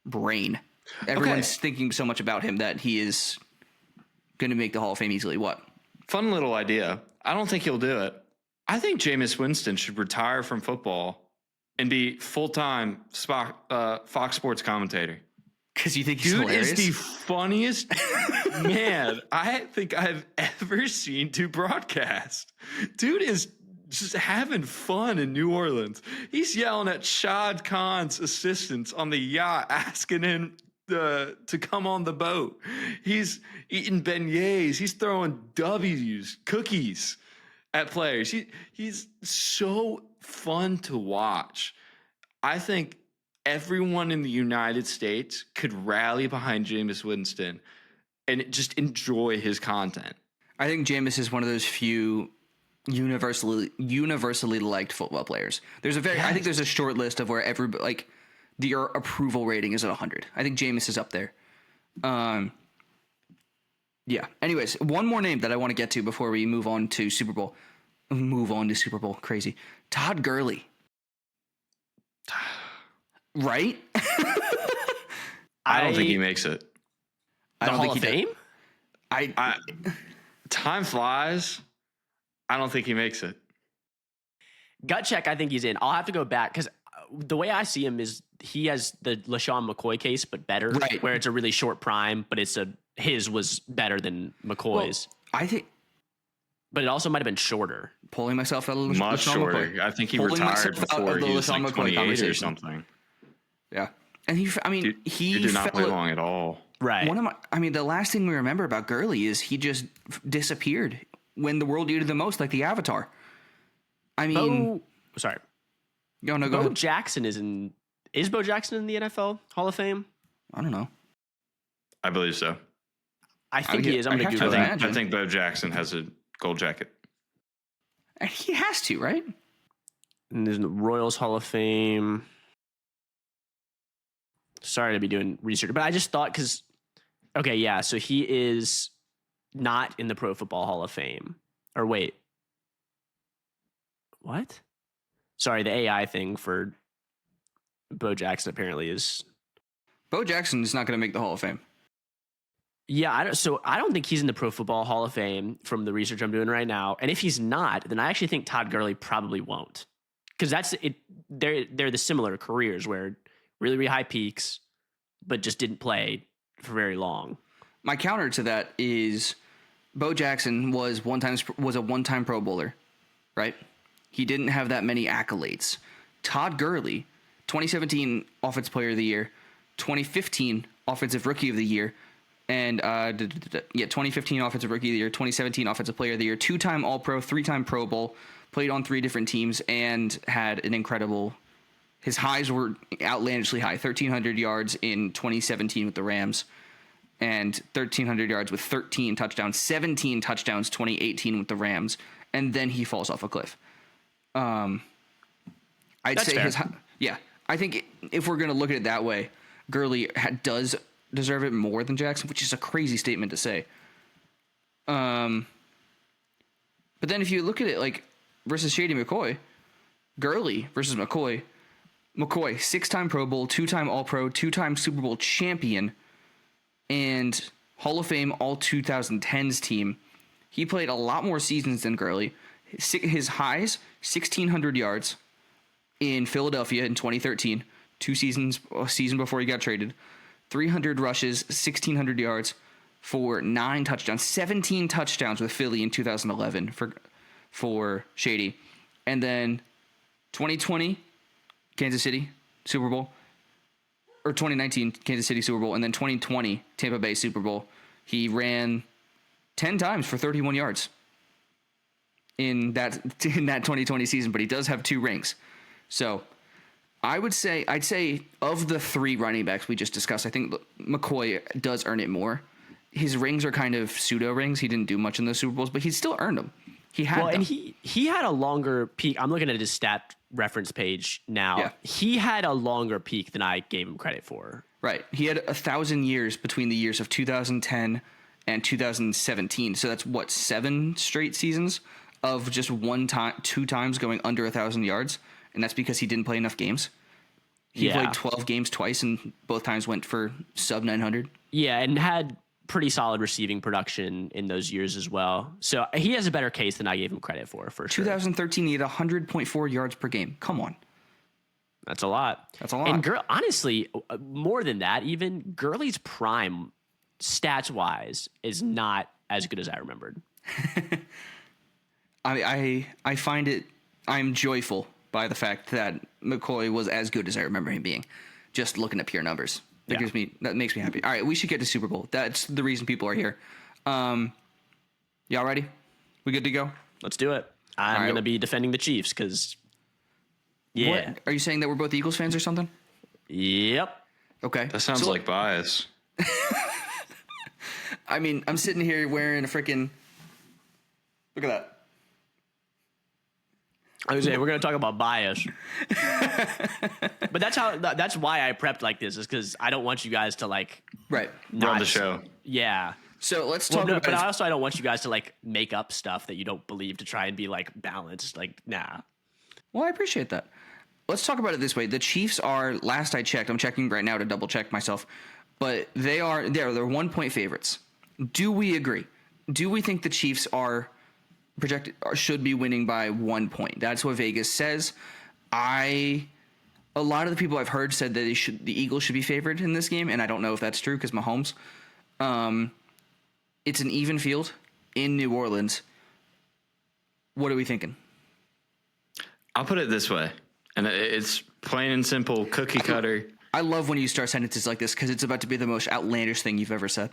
brain. Everyone's thinking so much about him that he is going to make the Hall of Fame easily. What? Fun little idea. I don't think he'll do it. I think Jameis Winston should retire from football and be full-time Fox Sports commentator. Because you think he's Dude hilarious? is the funniest man I think I've ever seen to broadcast. Dude is just having fun in New Orleans. He's yelling at Shad Khan's assistants on the yacht, asking him to come on the boat. He's eating beignets. He's throwing W's, cookies at players. He's so fun to watch. I think everyone in the United States could rally behind Jameis Winston and just enjoy his content. I think Jameis is one of those few universally liked football players. I think there's a short list of where everybody, like, your approval rating is at 100. I think Jameis is up there. Yeah. Anyways, one more name that I want to get to before we move on to Super Bowl. Crazy. Todd Gurley. Right? I don't think he makes it. The Hall of Fame? Time flies. I don't think he makes it. Gut check, I think he's in. I'll have to go back because the way I see him is he has the LaShawn McCoy case, but better, right, where it's a really short prime, but his was better than McCoy's. Well, I think, but it also might have been shorter. Pulling myself out of much shorter. McCoy. I think he retired before he was like 28 or something. Yeah, and he did not play long at all. Right. The last thing we remember about Gurley is he just disappeared when the world needed the most, like the Avatar. Bo Jackson is Bo Jackson in the NFL Hall of Fame? I don't know. I believe so. I think he is. I'm going to Google that. I think Bo Jackson has a gold jacket. He has to, right? And there's the Royals Hall of Fame. Sorry to be doing research, but I just thought so he is not in the Pro Football Hall of Fame. Or wait. What? Sorry, the AI thing for Bo Jackson apparently is... Bo Jackson is not going to make the Hall of Fame. Yeah, I don't think he's in the Pro Football Hall of Fame from the research I'm doing right now. And if he's not, then I actually think Todd Gurley probably won't. Because that's it. They're the similar careers where really, really high peaks, but just didn't play for very long. My counter to that is Bo Jackson was a one-time Pro Bowler, right? He didn't have that many accolades. Todd Gurley, 2017 Offensive Player of the Year, 2015 Offensive Rookie of the Year, and 2015 Offensive Rookie of the Year, 2017 Offensive Player of the Year, 2-time All-Pro, 3-time Pro Bowl, played on 3 different teams, and had an incredible... His highs were outlandishly high, 1,300 yards in 2017 with the Rams, and 1,300 yards with 13 touchdowns, 17 touchdowns 2018 with the Rams, and then he falls off a cliff. I'd That's say fair. I think if we're going to look at it that way, Gurley does deserve it more than Jackson, which is a crazy statement to say. But then if you look at it like versus Shady McCoy, Gurley versus McCoy, 6-time Pro Bowl, 2-time All-Pro, 2-time Super Bowl champion, and Hall of Fame All-2010s team. He played a lot more seasons than Gurley. His highs, 1,600 yards in Philadelphia in 2013, a season before he got traded. 300 rushes, 1,600 yards for 9 touchdowns, 17 touchdowns with Philly in 2011 for Shady. And then 2020, Kansas City, Super Bowl. Or 2019, Kansas City, Super Bowl. And then 2020, Tampa Bay, Super Bowl. He ran 10 times for 31 yards in that 2020 season, but he does have 2 rings. So I'd say of the 3 running backs we just discussed, I think McCoy does earn it more. His rings are kind of pseudo rings. He didn't do much in those Super Bowls, but he still earned them. He had them. And he had a longer peak. I'm looking at his stat reference page now. Yeah. He had a longer peak than I gave him credit for. Right. He had 1,000 years between the years of 2010 and 2017. So that's 7 straight seasons of just 2 times going under 1,000 yards. And that's because he didn't play enough games. He played 12 games twice, and both times went for sub 900. Yeah, and had pretty solid receiving production in those years as well. So he has a better case than I gave him credit for sure. 2013, he had 100.4 yards per game. Come on. That's a lot. That's a lot. And honestly, more than that, even Gurley's prime stats wise is not as good as I remembered. I find it. I'm joyful by the fact that McCoy was as good as I remember him being. Just looking at pure numbers, that makes me happy. All right, we should get to Super Bowl. That's the reason people are here. Y'all ready? We good to go? Let's do it. I'm going to be defending the Chiefs because, What? Are you saying that we're both Eagles fans or something? Yep. Okay. That sounds like bias. I mean, I'm sitting here wearing a freaking. Look at that. I was saying we're going to talk about bias, but that's why I prepped like this, is because I don't want you guys to like Right. Run the show. Yeah. So let's talk about. But I don't want you guys to like make up stuff that you don't believe to try and be like balanced. Like, nah. Well, I appreciate that. Let's talk about it this way. The Chiefs are, last I checked, I'm checking right now to double check myself, but they're 1-point favorites. Do we agree? Do we think the Chiefs are projected or should be winning by 1 point? That's what Vegas says. A lot of the people I've heard said that the Eagles should be favored in this game, and I don't know if that's true because Mahomes. It's an even field in New Orleans. What are we thinking? I'll put it this way, and it's plain and simple, cookie cutter. I love when you start sentences like this because it's about to be the most outlandish thing you've ever said.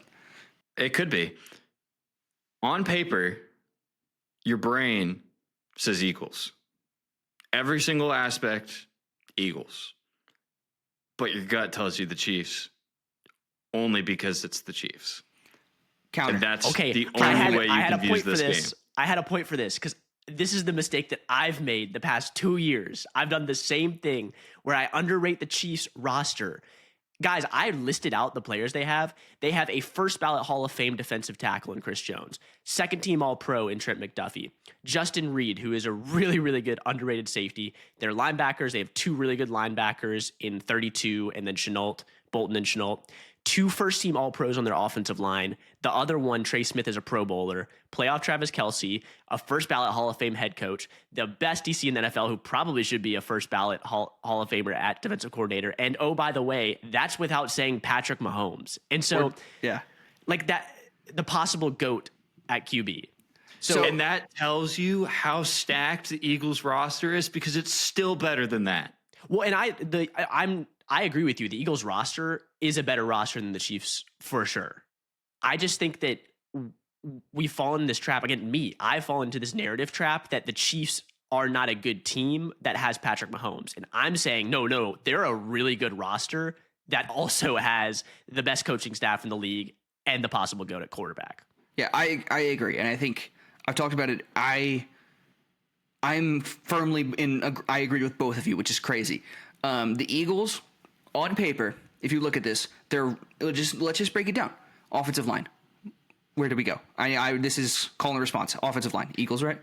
It could be. On paper, your brain says Eagles. Every single aspect, Eagles. But your gut tells you the Chiefs only because it's the Chiefs. Counter. And that's Okay, the only way you can use this game. I had a point for this because this is the mistake that I've made the past 2 years. I've done the same thing where I underrate the Chiefs roster. Guys, I listed out the players they have. They have a first ballot Hall of Fame defensive tackle in Chris Jones, second team All Pro in Trent McDuffie, Justin Reed, who is a really, really good underrated safety. Their linebackers, they have 2 really good linebackers in 32 and then Bolton and Chenault. 2 first-team All-Pros on their offensive line. The other one, Trey Smith, is a Pro Bowler. Playoff Travis Kelce, a first-ballot Hall of Fame head coach. The best DC in the NFL, who probably should be a first-ballot Hall of Famer at defensive coordinator. And, oh, by the way, that's without saying Patrick Mahomes. And so, like that, the possible GOAT at QB. So, and that tells you how stacked the Eagles roster is because it's still better than that. Well, and I agree with you. The Eagles roster is a better roster than the Chiefs for sure. I just think that we fall in this trap. Again, I fall into this narrative trap that the Chiefs are not a good team that has Patrick Mahomes. And I'm saying, no, they're a really good roster that also has the best coaching staff in the league and the possible GOAT at quarterback. Yeah, I agree. And I think I've talked about it. I'm firmly I agree with both of you, which is crazy. The Eagles, on paper, if you look at this, let's just break it down. Offensive line. Where do we go? This is call and response. Offensive line. Eagles, right?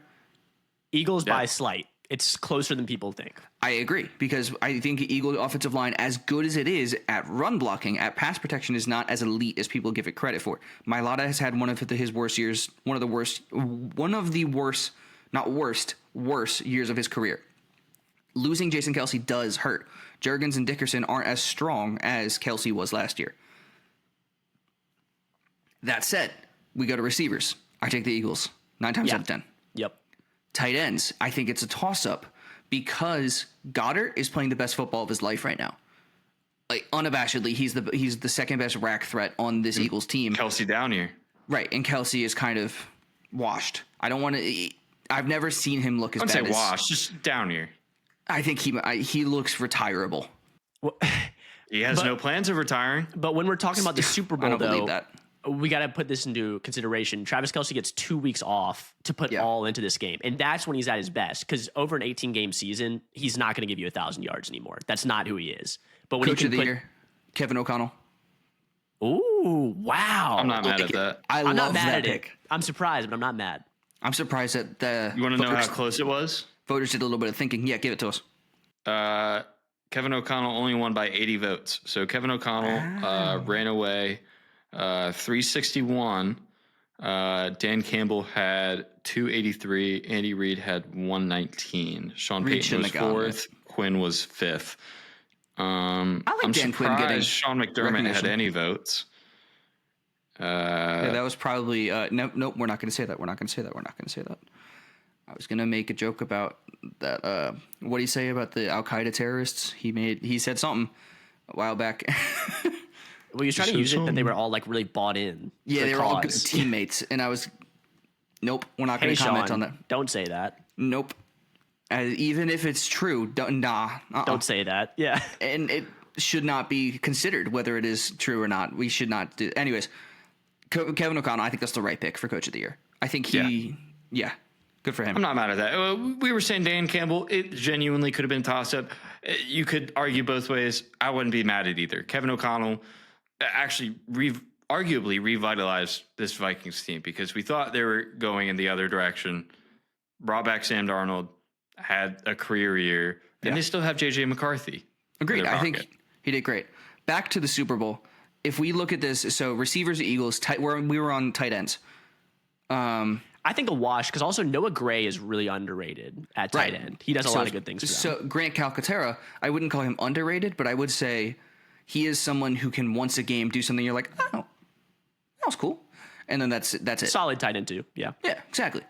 Eagles by slight. It's closer than people think. I agree because I think Eagle offensive line, as good as it is at run blocking, at pass protection, is not as elite as people give it credit for. Mailata has had one of his worst years, worst years of his career. Losing Jason Kelce does hurt. Juergens and Dickerson aren't as strong as Kelce was last year. That said, we go to receivers. I take the Eagles 9 times out of 10. Yep. Tight ends, I think it's a toss-up because Goddard is playing the best football of his life right now. Like unabashedly, he's the second best rack threat on this Eagles team. Kelce down here. Right, and Kelce is kind of washed. I've never seen him look as bad. I wouldn't say washed, just down here. I think he looks retirable. Well, he has no plans of retiring. But when we're talking about the Super Bowl, I don't believe that. We got to put this into consideration. Travis Kelce gets 2 weeks off to put all into this game. And that's when he's at his best. Because over an 18-game season, he's not going to give you 1,000 yards anymore. That's not who he is. But when Coach of the year, Kevin O'Connell. Ooh, wow. I'm not mad at that. I'm not mad at it. I'm surprised, but I'm not mad. I'm surprised that the You want to know how close it was? Voters did a little bit of thinking. Yeah, give it to us. Kevin O'Connell only won by 80 votes. So Kevin O'Connell ran away 361. Dan Campbell had 283. Andy Reid had 119. Sean Payton was fourth. Quinn was 5th. I like I'm Dan Quinn getting surprised Sean McDermott had recognition. any votes. Yeah, that was probably nope. We're not going to say that. We're not going to say that. We're not going to say that. I was going to make a joke about that. What do you say about the Al Qaeda terrorists? He said something a while back. Well, he was trying to use it that they were all like really bought in. Yeah, they were all good cause. teammates, and I was, nope. We're not going Hey, to comment Sean, on that. don't say that. Nope. Even if it's true, Don't say that. Yeah. And it should not be considered whether it is true or not. We should not do. Anyways, Kevin O'Connell, I think that's the right pick for Coach of the Year. I think yeah, good for him. I'm not mad at that. We were saying Dan Campbell. It genuinely could have been tossed up. You could argue both ways. I wouldn't be mad at either. Kevin O'Connell actually arguably revitalized this Vikings team because we thought they were going in the other direction. Brought back Sam Darnold, had a career year, and they still have J.J. McCarthy. Agreed. I think he did great. Back to the Super Bowl. If we look at this, so receivers, Eagles, we were on tight ends. I think a wash because also Noah Gray is really underrated at tight end. He does a lot of good things. So Grant Calcaterra, I wouldn't call him underrated, but I would say he is someone who can once a game do something you're like, oh, that was cool, and then that's it. Solid tight end too. Yeah. Yeah, exactly.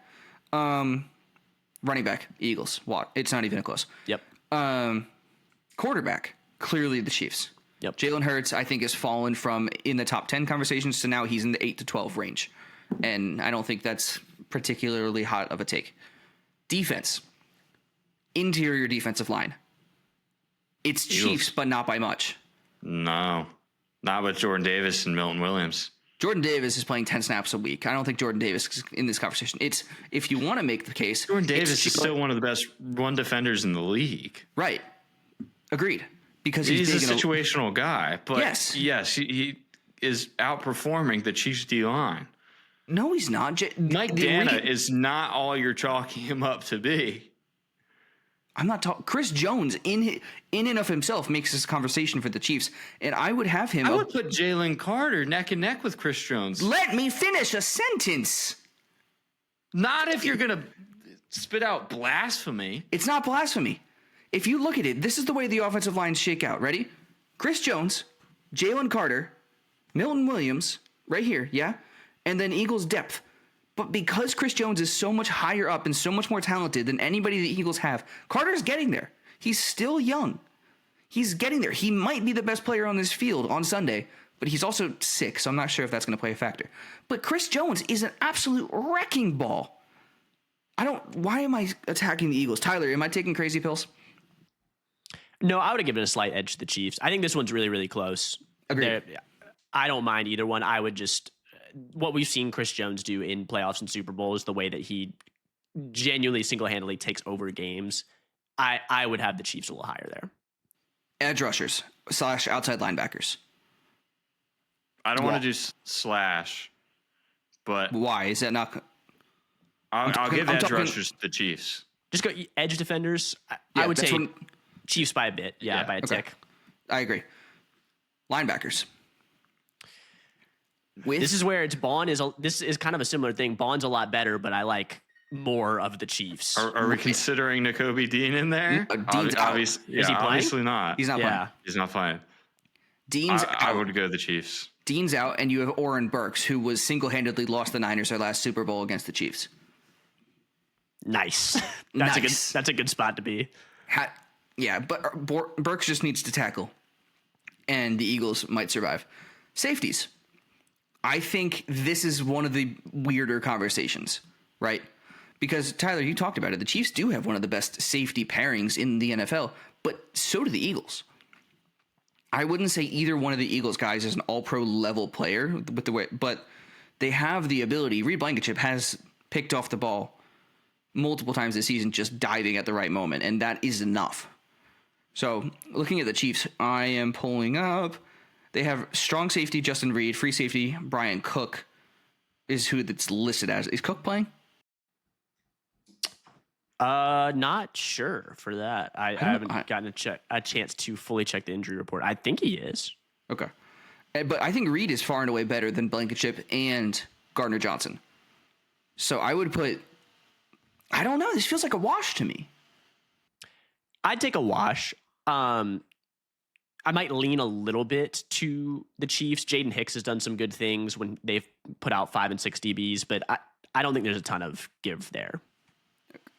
Running back, Eagles. What? It's not even close. Yep. Quarterback, clearly the Chiefs. Yep. Jalen Hurts, I think, has fallen from in the top 10 conversations to now he's in the 8 to 12 range. And I don't think that's particularly hot of a take. Defense. Interior defensive line. It's Eagles. Chiefs, but not by much. No, not with Jordan Davis and Milton Williams. Jordan Davis is playing 10 snaps a week. I don't think Jordan Davis is in this conversation. It's if you want to make the case. Jordan Davis is still one of the best run defenders in the league. Right. Agreed. Because he's a situational guy. But yes, he is outperforming the Chiefs D-line. No, he's not. Mike Dana is not all you're chalking him up to be. I'm not talking. Chris Jones, in and of himself, makes this conversation for the Chiefs, and I would have him. I would put Jalen Carter neck and neck with Chris Jones. Let me finish a sentence. Not if you're going to spit out blasphemy. It's not blasphemy. If you look at it, this is the way the offensive lines shake out. Ready? Chris Jones, Jalen Carter, Milton Williams, right here, yeah? And then Eagles depth. But because Chris Jones is so much higher up and so much more talented than anybody the Eagles have, Carter's getting there. He's still young. He's getting there. He might be the best player on this field on Sunday, but he's also sick, so I'm not sure if that's going to play a factor. But Chris Jones is an absolute wrecking ball. Why am I attacking the Eagles? Tyler, am I taking crazy pills? No, I would have given a slight edge to the Chiefs. I think this one's really, really close. Agreed. I don't mind either one. I would just, what we've seen Chris Jones do in playoffs and Super Bowls, the way that he genuinely single-handedly takes over games, I would have the Chiefs a little higher there. Edge rushers / outside linebackers. I don't want to do slash, but why is that not? I'll give edge rushers to the Chiefs. Just go edge defenders. I would say Chiefs by a bit. Yeah, by a tick. I agree. Linebackers. This is where this is kind of a similar thing. Bond's a lot better, but I like more of the Chiefs. Are we considering Nakobe Dean in there? Dean's out. Is he playing? Obviously not. He's not playing. He's not playing. Dean's out. I would go the Chiefs. Dean's out, and you have Oren Burks, who was single-handedly lost the Niners their last Super Bowl against the Chiefs. Nice. That's a good spot to be. But Burks just needs to tackle, and the Eagles might survive. Safeties. I think this is one of the weirder conversations, right? Because, Tyler, you talked about it. The Chiefs do have one of the best safety pairings in the NFL, but so do the Eagles. I wouldn't say either one of the Eagles guys is an all-pro level player, but they have the ability. Reed Blankenship has picked off the ball multiple times this season, just diving at the right moment, and that is enough. So, looking at the Chiefs, I am pulling up. They have strong safety Justin Reed, free safety Brian Cook is who that's listed as. Is Cook playing? Not sure for that. I haven't gotten a chance to fully check the injury report. I think he is. Okay. But I think Reed is far and away better than Blankenship and Gardner Johnson. So I would put, I don't know, this feels like a wash to me. I'd take a wash. I might lean a little bit to the Chiefs. Jaden Hicks has done some good things when they've put out 5 and 6 DBs, but I don't think there's a ton of give there.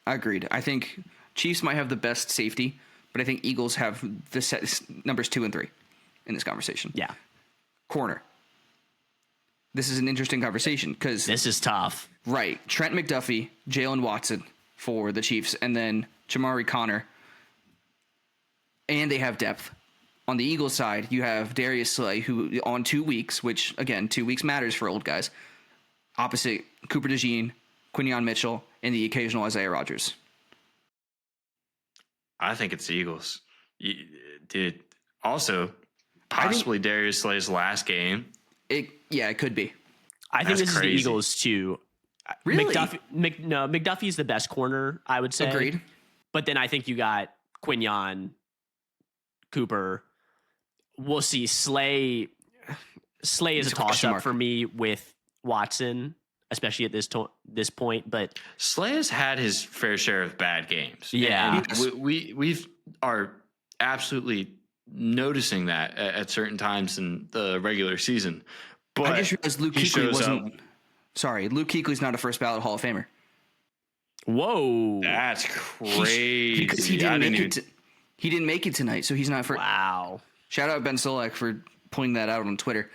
Agreed. I think Chiefs might have the best safety, but I think Eagles have the numbers 2 and 3 in this conversation. Yeah. Corner. This is an interesting conversation because this is tough. Right. Trent McDuffie, Jalen Watson for the Chiefs, and then Jamari Connor. And they have depth. On the Eagles side, you have Darius Slay, who on 2 weeks, which, again, 2 weeks matters for old guys, opposite Cooper DeJean, Quinion Mitchell, and the occasional Isaiah Rodgers. I think it's the Eagles. Dude, also, possibly Darius Slay's last game. It could be. I think this is the Eagles, too. Really? McDuffie's the best corner, I would say. Agreed. But then I think you got Quinion, Cooper. We'll see. Slay is a toss-up for me with Watson, especially at this point. But Slay has had his fair share of bad games. Yeah. We are absolutely noticing that at certain times in the regular season. But I just realized Luke Kuechly wasn't. Sorry, Luke Kuechly's not a first ballot Hall of Famer. Whoa, that's crazy. Because he didn't make it. He didn't make it tonight, so he's not first. Wow. Shout out Ben Solak for pointing that out on Twitter.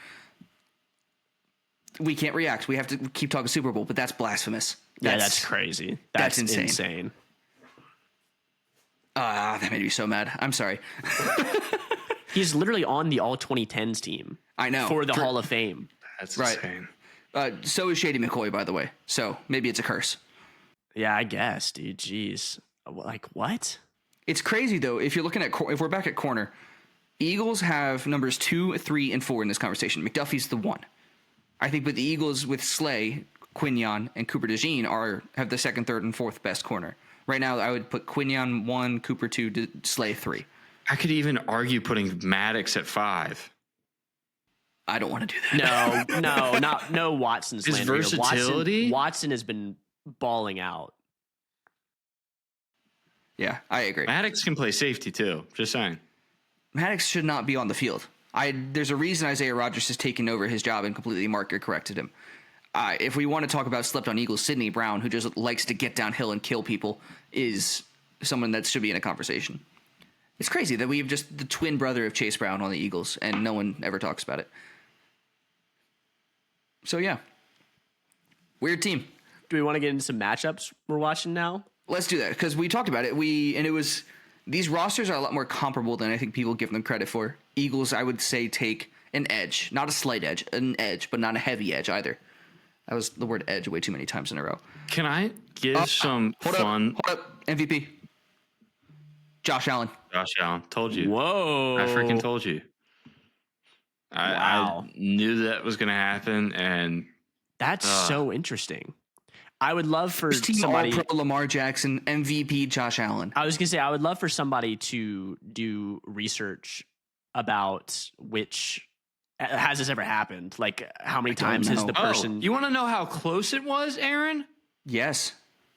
We can't react. We have to keep talking Super Bowl, but that's blasphemous. That's crazy. That's insane. That made me so mad. I'm sorry. He's literally on the all 2010s team. I know. For the Hall of Fame. That's insane. So is Shady McCoy, by the way. So maybe it's a curse. Yeah, I guess, dude. Jeez. Like, what? It's crazy, though. If you're looking at, if we're back at corner, Eagles have numbers 2, 3, and 4 in this conversation. McDuffie's the 1. I think with the Eagles, with Slay, Quinion, and Cooper DeJean have the 2nd, 3rd, and 4th best corner. Right now, I would put Quinion 1, Cooper 2, Slay 3. I could even argue putting Maddox at 5. I don't want to do that. No Watson's his versatility. Watson has been balling out. Yeah, I agree. Maddox can play safety too. Just saying. Maddox should not be on the field. There's a reason Isaiah Rodgers has taken over his job and completely market corrected him. If we want to talk about slept on Eagles, Sidney Brown, who just likes to get downhill and kill people, is someone that should be in a conversation. It's crazy that we have just the twin brother of Chase Brown on the Eagles, and no one ever talks about it. So, yeah. Weird team. Do we want to get into some matchups we're watching now? Let's do that, because we talked about it. These rosters are a lot more comparable than I think people give them credit for. Eagles, I would say, take an edge. Not a slight edge, an edge, but not a heavy edge either. That was the word edge way too many times in a row. Can I give some fun? Hold up. MVP. Josh Allen. Told you. Whoa. I freaking told you. I knew that was going to happen, and that's so interesting. I would love for somebody. All-Pro Lamar Jackson, MVP Josh Allen. I was going to say, I would love for somebody to do research about which. Has this ever happened? Like, how many times has the person... You want to know how close it was, Aaron? Yes.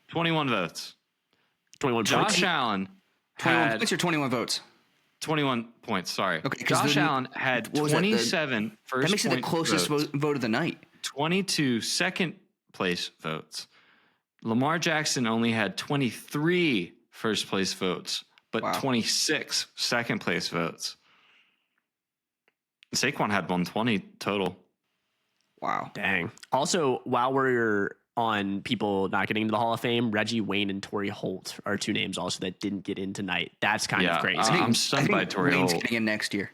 21 votes. 21 Josh points? Allen 21 points or 21 votes? 21 points, sorry. Okay, Josh Allen had 27 first That makes it the closest vote of the night. 22 second place votes. Lamar Jackson only had 23 first place votes, but 26 second place votes. Saquon had 120 total. Wow. Dang. Also, while we're on people not getting into the Hall of Fame, Reggie Wayne and Torrey Holt are 2 names also that didn't get in tonight. That's kind of crazy. I'm stunned by Torrey Holt. Wayne's getting in next year.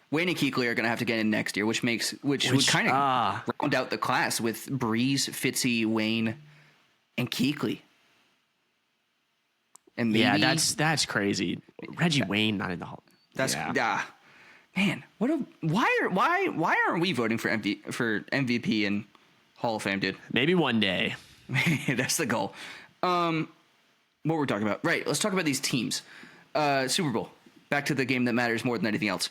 Wayne and Kuechly are going to have to get in next year, which would kind of round out the class with Breeze, Fitzy, Wayne, and Kuechly. And maybe, that's crazy. Reggie Wayne not in the Hall. Man, why aren't we voting for MVP and Hall of Fame, dude? Maybe one day. That's the goal. What we're talking about, right? Let's talk about these teams. Super Bowl. Back to the game that matters more than anything else.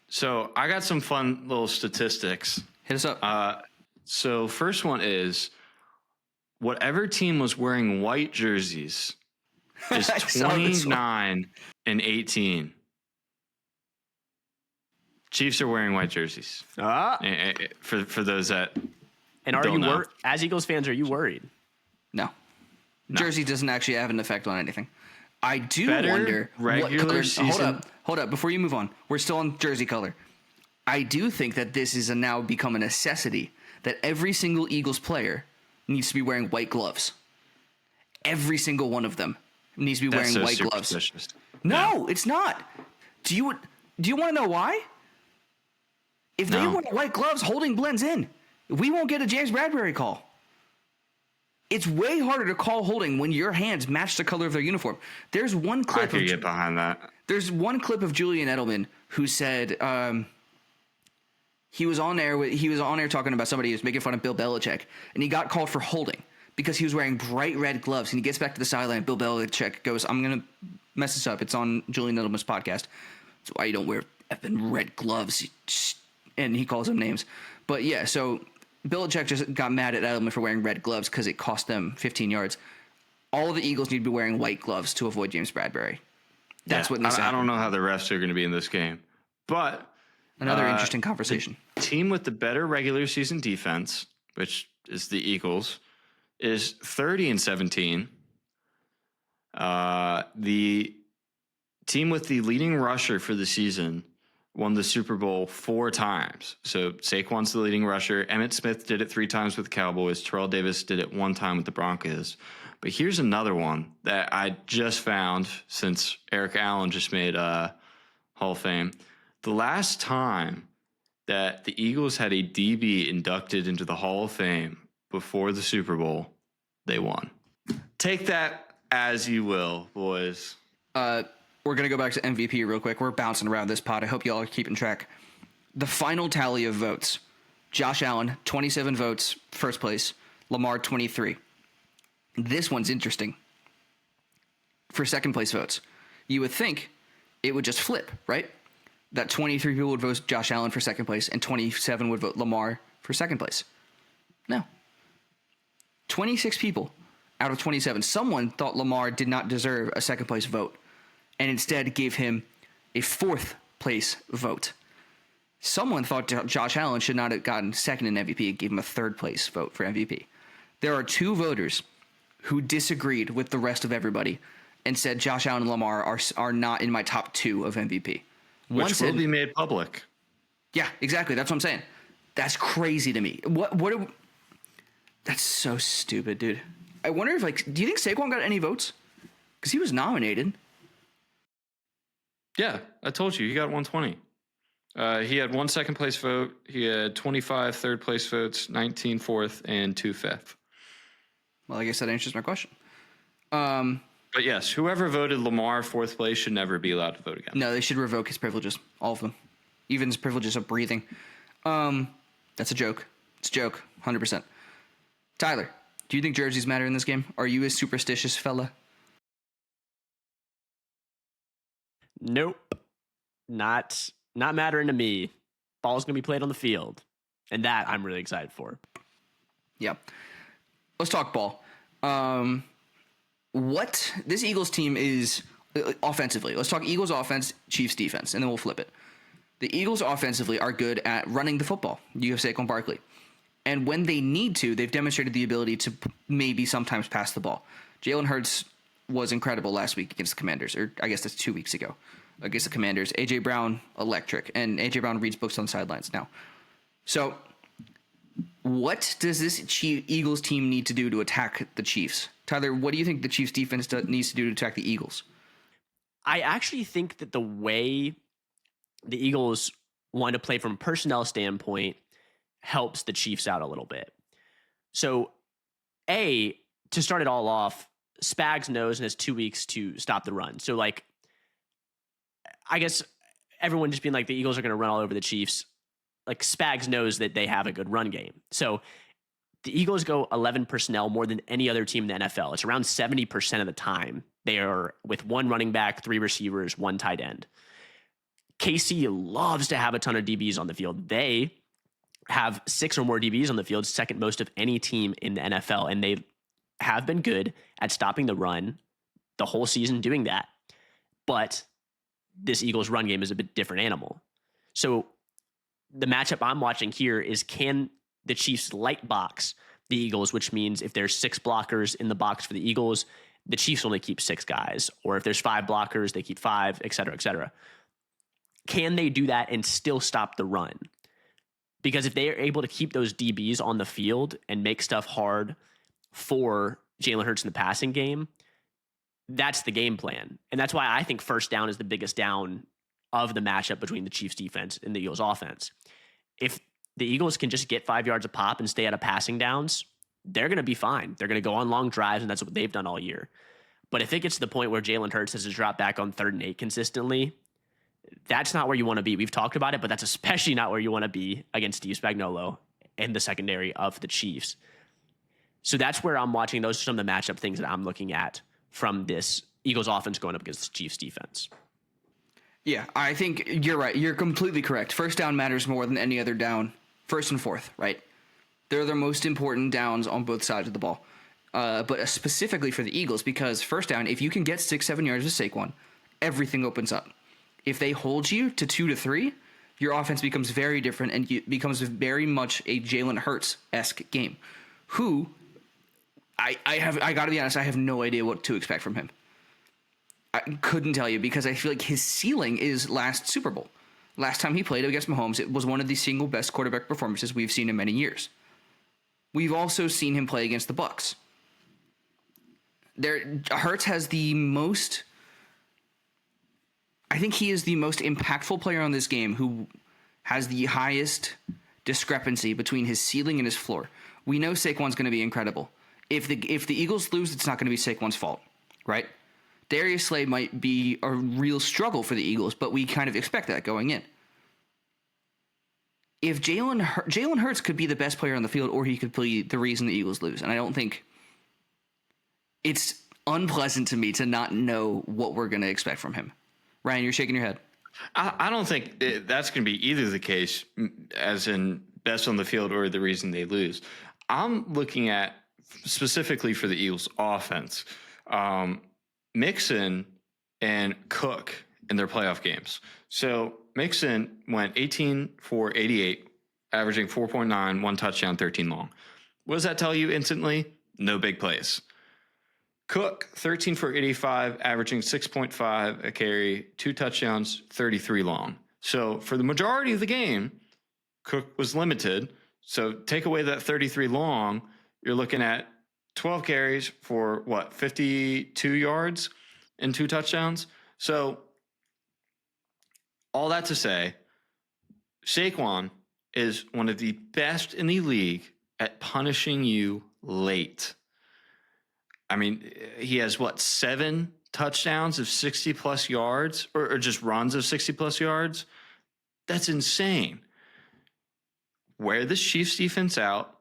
So I got some fun little statistics. Hit us up. So first one is whatever team was wearing white jerseys is 29 and 18. Chiefs are wearing white jerseys. For those that and are don't you know. as Eagles fans, are you worried? No. Jersey doesn't actually have an effect on anything. I do Better wonder regular what color. season. Hold up. Before you move on, we're still on jersey color. I do think that this is now become a necessity that every single Eagles player needs to be wearing white gloves. Every single one of them needs to be wearing white gloves. No, it's not. Do you want to know why? If they wear white gloves, holding blends in. We won't get a James Bradbury call. It's way harder to call holding when your hands match the color of their uniform. There's one clip. I could get behind that. There's one clip of Julian Edelman who said he was on air talking about somebody who was making fun of Bill Belichick, and he got called for holding because he was wearing bright red gloves. And he gets back to the sideline. Bill Belichick goes, "I'm gonna mess this up. It's on Julian Edelman's podcast. That's why you don't wear effing red gloves." And he calls them names. But yeah, so Belichick just got mad at Edelman for wearing red gloves because it cost them 15 yards. All of the Eagles need to be wearing white gloves to avoid James Bradbury. That's what needs to happen. I don't know how the refs are going to be in this game, but another interesting conversation. The team with the better regular season defense, which is the Eagles, is 30-17. The team with the leading rusher for the season won the Super Bowl 4 times. So Saquon's the leading rusher. Emmitt Smith did it 3 times with the Cowboys. Terrell Davis did it 1 time with the Broncos. But here's another one that I just found since Eric Allen just made Hall of Fame. The last time that the Eagles had a DB inducted into the Hall of Fame before the Super Bowl, they won. Take that as you will, boys. We're going to go back to MVP real quick. We're bouncing around this pod. I hope you all are keeping track. The final tally of votes. Josh Allen, 27 votes, first place. Lamar, 23. This one's interesting. For second place votes, you would think it would just flip, right? That 23 people would vote Josh Allen for second place and 27 would vote Lamar for second place. No. 26 people out of 27. Someone thought Lamar did not deserve a second place vote and instead gave him a fourth place vote. Someone thought Josh Allen should not have gotten second in MVP and gave him a third place vote for MVP. There are 2 voters who disagreed with the rest of everybody and said Josh Allen and Lamar are not in my top 2 of MVP. Which will be made public. Yeah, exactly. That's what I'm saying. That's crazy to me. That's so stupid, dude. I wonder if, do you think Saquon got any votes? Because he was nominated. Yeah, I told you. He got 120. He had 1 second place vote. He had 25 third place votes, 19 fourth, and 2 fifth. Well, I guess that answers my question. But yes, whoever voted Lamar fourth place should never be allowed to vote again. No, they should revoke his privileges. All of them. Even his privileges of breathing. That's a joke. It's a joke. 100%. Tyler, do you think jerseys matter in this game? Are you a superstitious fella? Nope. Not mattering to me. Ball's going to be played on the field. And that I'm really excited for. Yeah. Let's talk ball. What this Eagles team is offensively. Let's talk Eagles offense, Chiefs defense, and then we'll flip it. The Eagles offensively are good at running the football. You have Saquon Barkley. And when they need to, they've demonstrated the ability to maybe sometimes pass the ball. Jalen Hurts was incredible last week against the Commanders, or I guess that's 2 weeks ago against the Commanders. A.J. Brown, electric. And A.J. Brown reads books on the sidelines now. So what does this Eagles team need to do to attack the Chiefs? Tyler, what do you think the Chiefs defense needs to do to attack the Eagles? I actually think that the way the Eagles want to play from a personnel standpoint helps the Chiefs out a little bit. So, to start it all off, Spags knows and has 2 weeks to stop the run. So, I guess everyone just being like the Eagles are going to run all over the Chiefs. Spags knows that they have a good run game. So, the Eagles go 11 personnel more than any other team in the NFL. It's around 70% of the time. They are with 1 running back, 3 receivers, 1 tight end. KC loves to have a ton of DBs on the field. They have 6 or more DBs on the field, second most of any team in the NFL. And they have been good at stopping the run the whole season doing that. But this Eagles run game is a bit different animal. So the matchup I'm watching here is, can the Chiefs light box the Eagles, which means if there's 6 blockers in the box for the Eagles, the Chiefs only keep 6 guys, or if there's 5 blockers, they keep 5, et cetera, et cetera. Can they do that and still stop the run? Because if they are able to keep those DBs on the field and make stuff hard for Jalen Hurts in the passing game, that's the game plan. And that's why I think first down is the biggest down of the matchup between the Chiefs defense and the Eagles offense. If the Eagles can just get 5 yards a pop and stay out of passing downs, they're going to be fine. They're going to go on long drives, and that's what they've done all year. But if it gets to the point where Jalen Hurts has to drop back on 3rd and 8 consistently, that's not where you want to be. We've talked about it, but that's especially not where you want to be against Steve Spagnuolo and the secondary of the Chiefs. So that's where I'm watching. Those are some of the matchup things that I'm looking at from this Eagles offense going up against the Chiefs defense. Yeah, I think you're right. You're completely correct. First down matters more than any other down. 1st and 4th, right? They're the most important downs on both sides of the ball. But specifically for the Eagles, because first down, if you can get 6-7 yards with Saquon, everything opens up. If they hold you to 2 to 3, your offense becomes very different and it becomes very much a Jalen Hurts-esque game. Who, I got to be honest, I have no idea what to expect from him. I couldn't tell you, because I feel like his ceiling is last Super Bowl. Last time he played against Mahomes, it was one of the single best quarterback performances we've seen in many years. We've also seen him play against the Bucs. Hurts has the most... I think he is the most impactful player on this game who has the highest discrepancy between his ceiling and his floor. We know Saquon's going to be incredible. If the Eagles lose, it's not going to be Saquon's fault, right? Darius Slay might be a real struggle for the Eagles, but we kind of expect that going in. If Jalen Hurts could be the best player on the field, or he could be the reason the Eagles lose, and I don't think it's unpleasant to me to not know what we're going to expect from him. Ryan, you're shaking your head. I don't think that's going to be either the case, as in best on the field or the reason they lose. I'm looking at specifically for the Eagles offense, Mixon and Cook in their playoff games. So Mixon went 18 for 88, averaging 4.9, 1 touchdown, 13 long. What does that tell you instantly? No big plays. Cook, 13 for 85, averaging 6.5 a carry, 2 touchdowns, 33 long. So for the majority of the game, Cook was limited. So take away that 33 long, you're looking at 12 carries for 52 yards and 2 touchdowns. So all that to say, Saquon is one of the best in the league at punishing you late. I mean, he has 7 touchdowns of 60 plus yards, or just runs of 60 plus yards. That's insane. Wear the Chiefs defense out,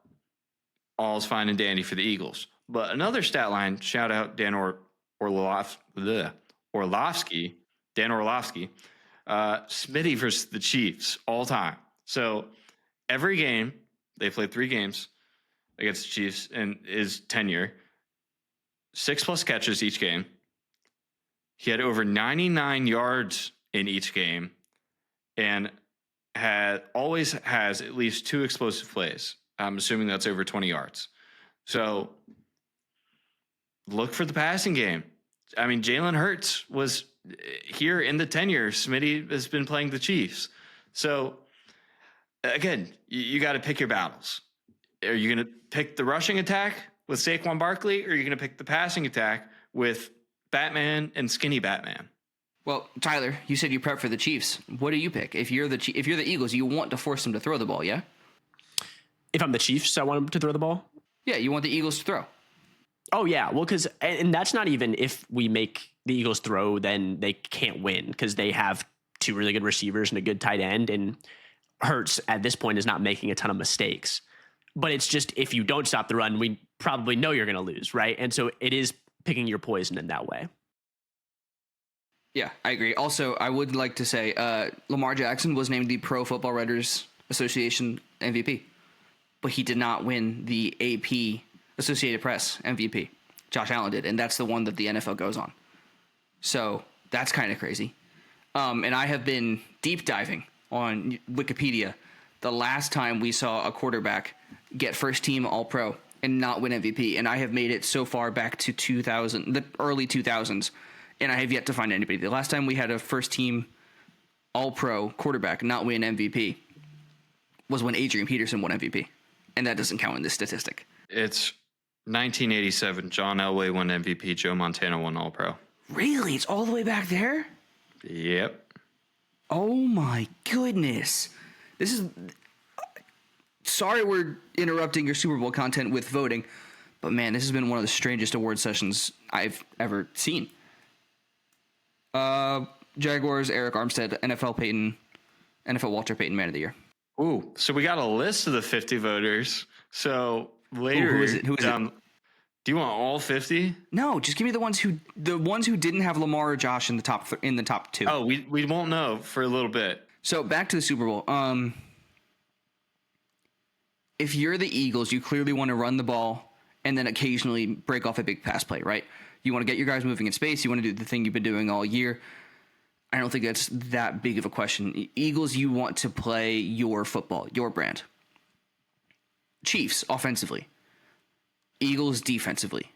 all's fine and dandy for the Eagles. But another stat line, shout out Dan Orlovsky, Dan Orlovsky, Smitty versus the Chiefs all time. So every game, they played 3 games against the Chiefs in his tenure, 6 plus catches each game. He had over 99 yards in each game and always has at least 2 explosive plays. I'm assuming that's over 20 yards. So look for the passing game. I mean, Jalen Hurts was here in the tenure. Smitty has been playing the Chiefs. So again, you got to pick your battles. Are you going to pick the rushing attack with Saquon Barkley, or are you going to pick the passing attack with Batman and skinny Batman? Well, Tyler, you said you prep for the Chiefs. What do you pick? If you're the Eagles, you want to force them to throw the ball, yeah? If I'm the Chiefs, I want them to throw the ball? Yeah, you want the Eagles to throw. Oh, yeah. Well, and that's not even if we make the Eagles throw, then they can't win because they have 2 really good receivers and a good tight end. And Hurts at this point is not making a ton of mistakes. But it's just, if you don't stop the run, we probably know you're going to lose, right? And so it is picking your poison in that way. Yeah, I agree. Also, I would like to say Lamar Jackson was named the Pro Football Writers Association MVP, but he did not win the AP Associated Press MVP. Josh Allen did, and that's the one that the NFL goes on. So that's kind of crazy. And I have been deep diving on Wikipedia. The last time we saw a quarterback get first team All-Pro and not win MVP, and I have made it so far back to the early 2000s, and I have yet to find anybody. The last time we had a first team All-Pro quarterback not win MVP was when Adrian Peterson won MVP, and that doesn't count in this statistic. It's 1987. John Elway won MVP. Joe Montana won All-Pro. Really? It's all the way back there? Yep. Oh my goodness. This is... Sorry we're interrupting your Super Bowl content with voting, but man, this has been one of the strangest award sessions I've ever seen. Jaguars, Eric Armstead, NFL Walter Payton Man of the Year. Ooh, so we got a list of the 50 voters. So later, who is it? do you want all 50? No, just give me the ones who didn't have Lamar or Josh in the top two. Oh, we won't know for a little bit. So back to the Super Bowl. If you're the Eagles, you clearly want to run the ball and then occasionally break off a big pass play, right? You want to get your guys moving in space. You want to do the thing you've been doing all year. I don't think that's that big of a question. Eagles, you want to play your football, your brand. Chiefs, offensively. Eagles, defensively.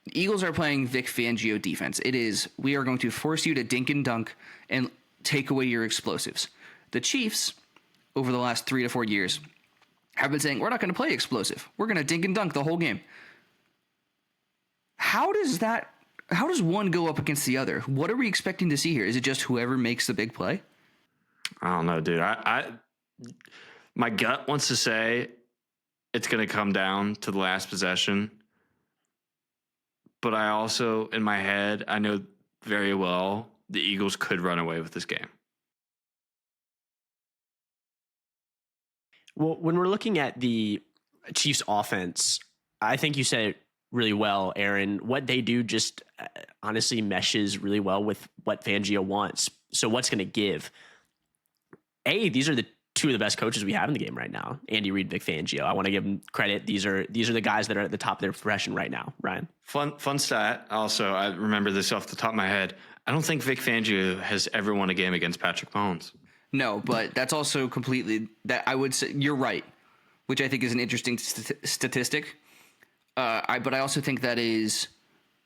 The Eagles are playing Vic Fangio defense. It is, we are going to force you to dink and dunk and take away your explosives. The Chiefs, over the last 3 to 4 years, have been saying, we're not going to play explosive. We're going to dink and dunk the whole game. How does one go up against the other? What are we expecting to see here? Is it just whoever makes the big play? I don't know, dude. My gut wants to say it's going to come down to the last possession. But I also, in my head, I know very well the Eagles could run away with this game. Well, when we're looking at the Chiefs offense, I think you said it really well, Aaron. What they do just honestly meshes really well with what Fangio wants. So what's going to give? These are the two of the best coaches we have in the game right now. Andy Reid, Vic Fangio. I want to give them credit. These are the guys that are at the top of their profession right now. Ryan. Fun stat. Also, I remember this off the top of my head. I don't think Vic Fangio has ever won a game against Patrick Mahomes. No, but that's also completely that I would say you're right, which I think is an interesting statistic. But I also think that is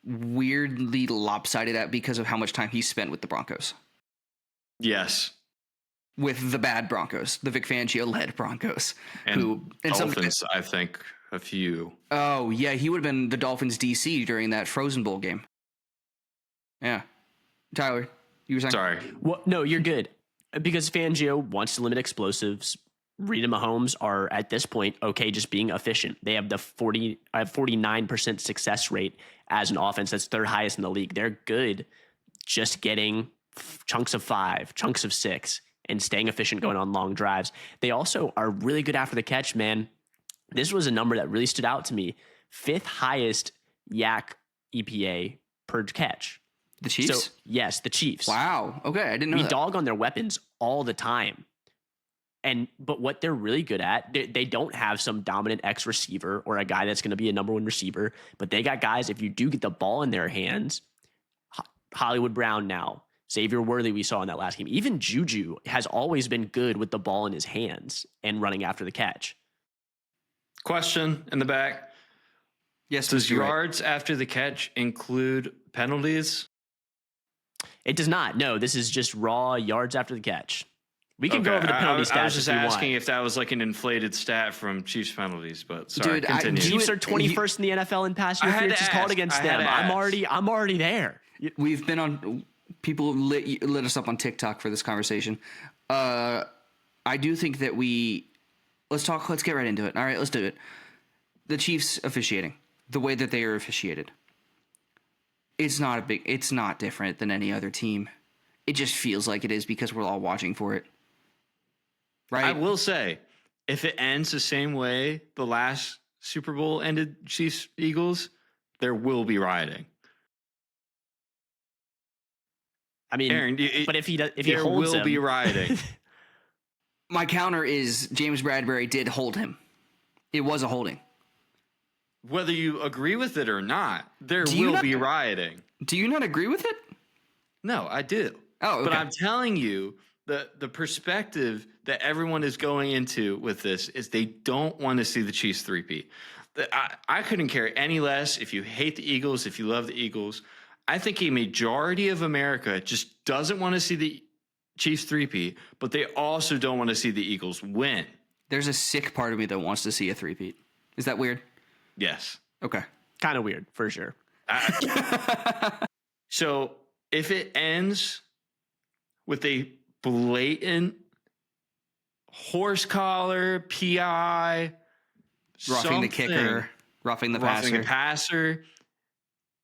weirdly lopsided because of how much time he spent with the Broncos. Yes. With the bad Broncos, the Vic Fangio-led Broncos. And Dolphins, I think, a few. Oh, yeah, he would have been the Dolphins' DC during that Frozen Bowl game. Yeah. Tyler, you were saying? Sorry. Well, no, you're good. Because Fangio wants to limit explosives. Reid and Mahomes are, at this point, okay just being efficient. They have the 49% success rate as an offense. That's third highest in the league. They're good just getting chunks of 5, chunks of 6, and staying efficient going on long drives. They also are really good after the catch, man. This was a number that really stood out to me. 5th highest YAC EPA per catch. The Chiefs? So, yes, the Chiefs. Wow. Okay, I didn't know we that. dog on their weapons all the time. But what they're really good at, they don't have some dominant X receiver or a guy that's going to be a number 1 receiver, but they got guys, if you do get the ball in their hands, Hollywood Brown now, Xavier Worthy we saw in that last game. Even Juju has always been good with the ball in his hands and running after the catch. Question in the back. Yes, does Mr. yards after the catch include penalties? It does not. No, this is just raw yards after the catch. We can go over the penalty stats. I was just asking if if that was like an inflated stat from Chiefs penalties, but sorry, Dude, continue. Chiefs are 21st in the NFL in pass interference called against them. I'm already there. We've been on. People lit us up on TikTok for this conversation. I do think that let's get right into it. All right, let's do it. The Chiefs officiating, the way that they are officiated. It's not different than any other team. It just feels like it is because we're all watching for it. Right? I will say, if it ends the same way the last Super Bowl ended Chiefs Eagles, there will be rioting. I mean, Aaron, but if he holds there will him, be rioting. My counter is James Bradbury did hold him. It was a holding. Whether you agree with it or not, there will be rioting. Do you not agree with it? No, I do. Oh, okay. But I'm telling you, the perspective that everyone is going into with this is they don't want to see the Chiefs three-peat. I couldn't care any less if you hate the Eagles, if you love the Eagles. I think a majority of America just doesn't want to see the Chiefs three-peat, but they also don't want to see the Eagles win. There's a sick part of me that wants to see a three-peat. Is that weird? Yes. Okay. Kind of weird, for sure. So if it ends with a blatant horse collar, PI, Roughing the kicker, roughing the passer.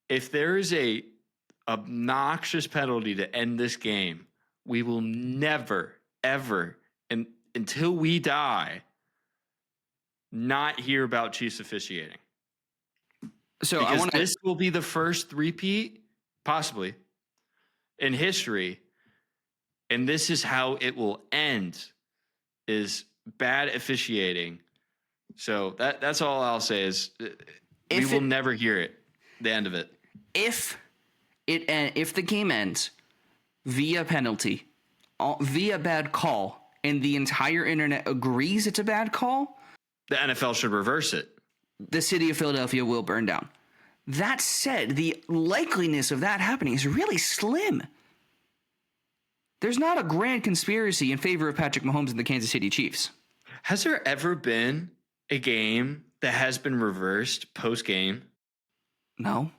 If there is a obnoxious penalty to end this game, we will never, ever, and until we die, not hear about Chiefs officiating. So because I want this will be the first three-peat, possibly, in history, and this is how it will end: is bad officiating. So that's all I'll say is we will never hear it. The end of it. If the game ends via penalty, via bad call, and the entire internet agrees it's a bad call, the NFL should reverse it. The city of Philadelphia will burn down. That said, the likeliness of that happening is really slim. There's not a grand conspiracy in favor of Patrick Mahomes and the Kansas City Chiefs. Has there ever been a game that has been reversed post-game? No.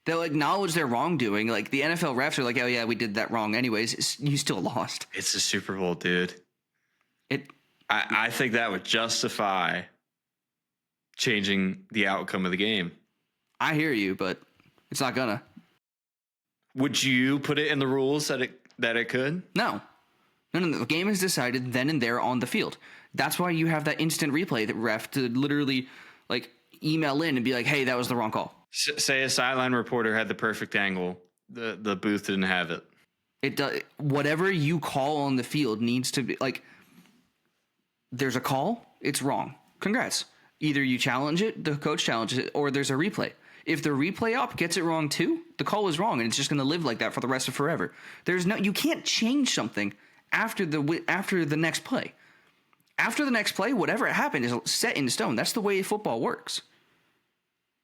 They'll acknowledge their wrongdoing. Like, the NFL refs are like, oh, yeah, we did that wrong anyways. You still lost. It's the Super Bowl, dude. I think that would justify changing the outcome of the game. I hear you, but it's not gonna. Would you put it in the rules that it could? No. The game is decided then and there on the field. That's why you have that instant replay that ref to literally like email in and be like, hey, that was the wrong call. Say a sideline reporter had the perfect angle. The booth didn't have it. It does. Whatever you call on the field needs to be like, there's a call, it's wrong. Congrats. Either you challenge it, the coach challenges it, or there's a replay. If the replay op gets it wrong too, the call is wrong, and it's just going to live like that for the rest of forever. You can't change something after the next play. After the next play, whatever happened is set in stone. That's the way football works.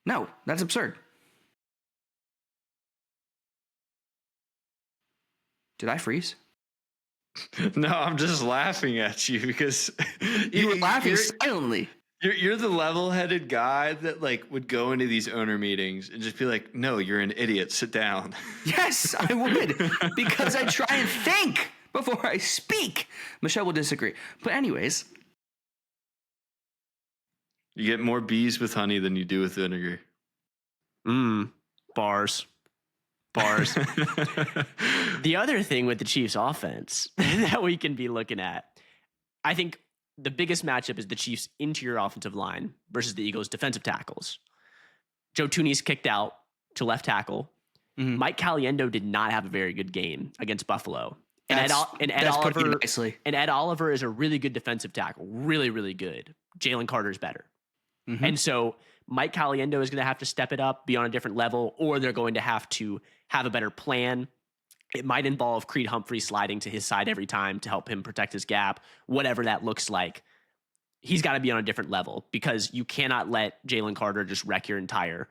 No, that's absurd. Did I freeze? No, I'm just laughing at you because you were laughing silently. You're the level-headed guy that like would go into these owner meetings and just be like, "No, you're an idiot. Sit down." Yes, I would, because I try and think before I speak. Michelle will disagree, but anyways, you get more bees with honey than you do with vinegar. Bars. The other thing with the Chiefs offense that we can be looking at, I think the biggest matchup is the Chiefs' interior offensive line versus the Eagles' defensive tackles. Joe Thuney's kicked out to left tackle. Mm-hmm. Mike Caliendo did not have a very good game against Buffalo. And Ed Oliver is a really good defensive tackle. Really, really good. Jalen Carter's better. Mm-hmm. And so Mike Caliendo is going to have to step it up, be on a different level, or they're going to have a better plan. It might involve Creed Humphrey sliding to his side every time to help him protect his gap, whatever that looks like. He's got to be on a different level because you cannot let Jalen Carter just wreck your entire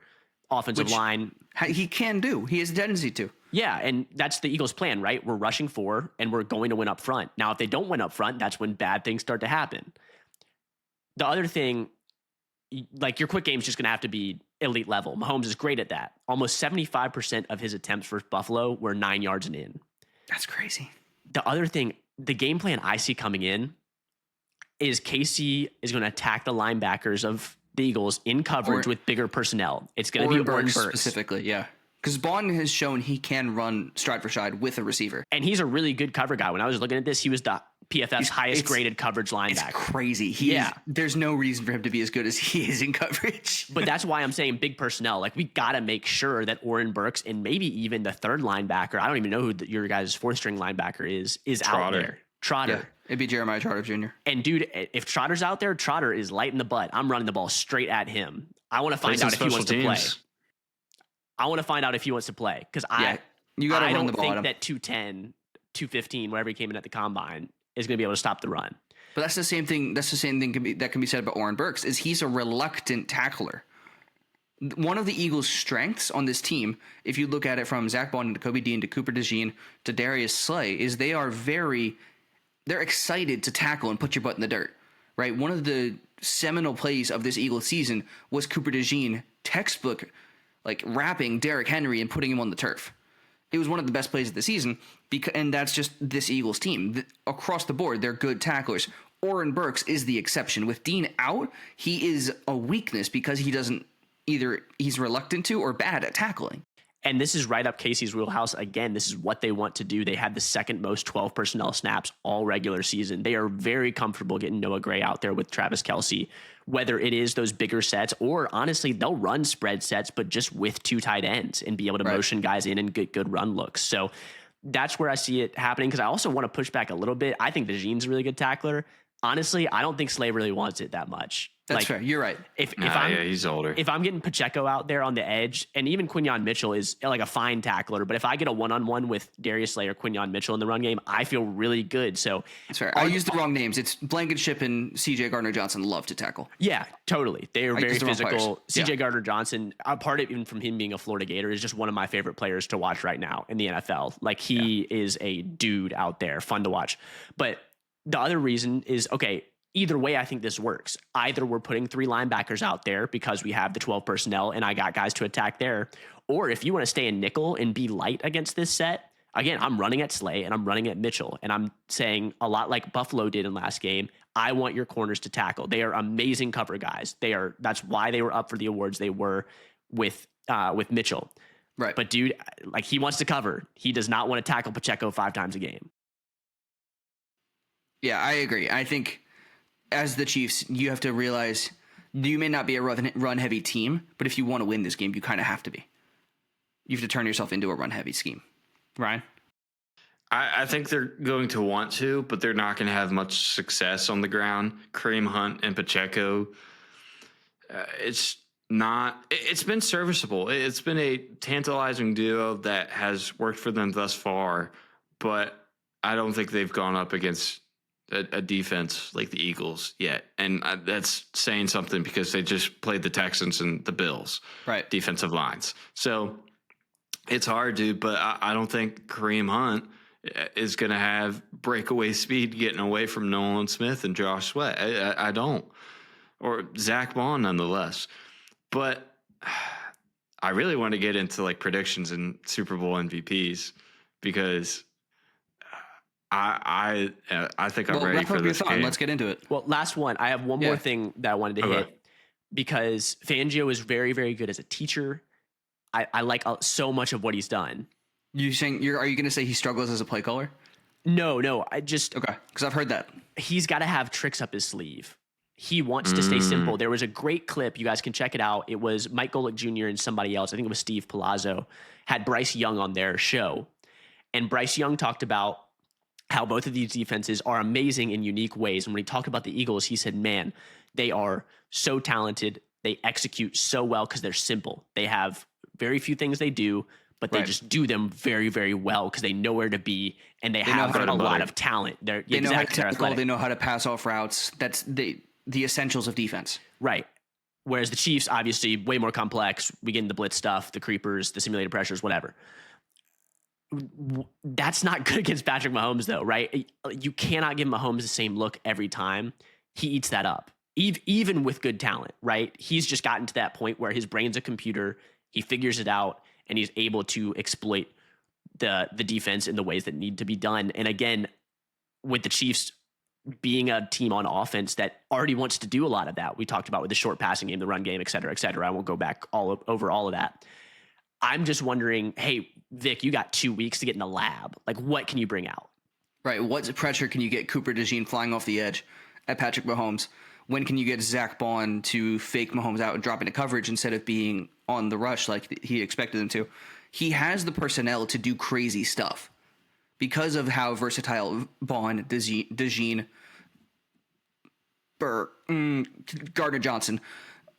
offensive line. He can do. He has a tendency to. Yeah, and that's the Eagles' plan, right? We're rushing 4, and we're going to win up front. Now, if they don't win up front, that's when bad things start to happen. The other thing, like your quick game is just going to have to be elite level. Mahomes is great at that. Almost 75% of his attempts for Buffalo were 9 yards and in. That's crazy. The other thing, the game plan I see coming in is KC is going to attack the linebackers of the Eagles in coverage with bigger personnel. It's going to be Oren Burks specifically, yeah. Because Bond has shown he can run stride for stride with a receiver. And he's a really good cover guy. When I was looking at this, he was the PFF's highest graded coverage linebacker. It's crazy. There's no reason for him to be as good as he is in coverage. But that's why I'm saying big personnel. Like, we got to make sure that Oren Burks and maybe even the third linebacker, I don't even know who your guys' fourth string linebacker is out there. Trotter. Yeah, it'd be Jeremiah Trotter Jr. And dude, if Trotter's out there, Trotter is light in the butt. I'm running the ball straight at him. I want to find out if he wants to play. I want to find out if he wants to play because You got to run the ball. I don't think that 210, 215, wherever he came in at the combine, is going to be able to stop the run. But that's the same thing. That's the same thing that can be said about Oren Burks. Is he's a reluctant tackler. One of the Eagles' strengths on this team, if you look at it from Zach Bond to Kobe Dean to Cooper DeJean to Darius Slay, is they're excited to tackle and put your butt in the dirt, right? One of the seminal plays of this Eagles season was Cooper DeJean textbook, like wrapping Derrick Henry and putting him on the turf. It was one of the best plays of the season, and that's just this Eagles team. Across the board, they're good tacklers. Oren Burks is the exception. With Dean out, he is a weakness because he doesn't either he's reluctant to or bad at tackling. And this is right up Casey's wheelhouse. Again, this is what they want to do. They had the second most 12 personnel snaps all regular season. They are very comfortable getting Noah Gray out there with Travis Kelce, whether it is those bigger sets or honestly, they'll run spread sets, but just with two tight ends and be able to motion guys in and get good run looks. So that's where I see it happening. Cause I also want to push back a little bit. I think DeJean's a really good tackler. Honestly, I don't think Slay really wants it that much. That's fair. You're right. He's older. If I'm getting Pacheco out there on the edge, and even Quinyon Mitchell is like a fine tackler, but if I get a one-on-one with Darius Slay or Quinyon Mitchell in the run game, I feel really good. So that's fair. I used the wrong names. It's Blankenship and CJ Gardner-Johnson love to tackle. Yeah, totally. They are very physical. CJ Gardner-Johnson, apart even from him being a Florida Gator, is just one of my favorite players to watch right now in the NFL. Like he is a dude out there, fun to watch. But the other reason is, okay, either way, I think this works. Either we're putting three linebackers out there because we have the 12 personnel and I got guys to attack there. Or if you want to stay in nickel and be light against this set, again, I'm running at Slay and I'm running at Mitchell. And I'm saying a lot like Buffalo did in last game, I want your corners to tackle. They are amazing cover guys. That's why they were up for the awards they were with Mitchell. Right. But dude, like he wants to cover. He does not want to tackle Pacheco 5 times a game. Yeah, I agree. I think as the Chiefs, you have to realize you may not be a run-heavy team, but if you want to win this game, you kind of have to be. You have to turn yourself into a run-heavy scheme. Ryan? I think they're going to want to, but they're not going to have much success on the ground. Kareem Hunt and Pacheco, it's been serviceable. It's been a tantalizing duo that has worked for them thus far, but I don't think they've gone up against a defense like the Eagles yet. And that's saying something because they just played the Texans and the Bills, right? Defensive lines. So it's hard, dude, but I don't think Kareem Hunt is going to have breakaway speed getting away from Nolan Smith and Josh Sweat. I don't. Or Zach Bond nonetheless. But I really want to get into like predictions and Super Bowl MVPs because I think I'm ready for this game. Let's get into it. Well, last one. I have one more thing that I wanted to hit because Fangio is very, very good as a teacher. I like so much of what he's done. Are you going to say he struggles as a play caller? No. Okay, because I've heard that. He's got to have tricks up his sleeve. He wants to stay simple. There was a great clip. You guys can check it out. It was Mike Golick Jr. and somebody else. I think it was Steve Palazzo had Bryce Young on their show. And Bryce Young talked about how both of these defenses are amazing in unique ways. And when he talked about the Eagles, he said, man, they are so talented. They execute so well because they're simple. They have very few things they do, but they just do them very, very well because they know where to be and they have a lot of talent. They know how to tackle, they know how to pass off routes. That's the essentials of defense. Right. Whereas the Chiefs, obviously, way more complex. We get into the blitz stuff, the creepers, the simulated pressures, whatever. That's not good against Patrick Mahomes, though, right? You cannot give Mahomes the same look every time. He eats that up, even with good talent, right? He's just gotten to that point where his brain's a computer. He figures it out, and he's able to exploit the defense in the ways that need to be done. And again, with the Chiefs being a team on offense that already wants to do a lot of that, we talked about with the short passing game, the run game, et cetera, et cetera. I won't go back over all of that. I'm just wondering, hey, Vic, you got 2 weeks to get in the lab. Like, what can you bring out? Right. What pressure can you get Cooper DeJean flying off the edge at Patrick Mahomes? When can you get Zach Bond to fake Mahomes out and drop into coverage instead of being on the rush like he expected him to? He has the personnel to do crazy stuff because of how versatile Bond, DeJean, Gardner-Johnson.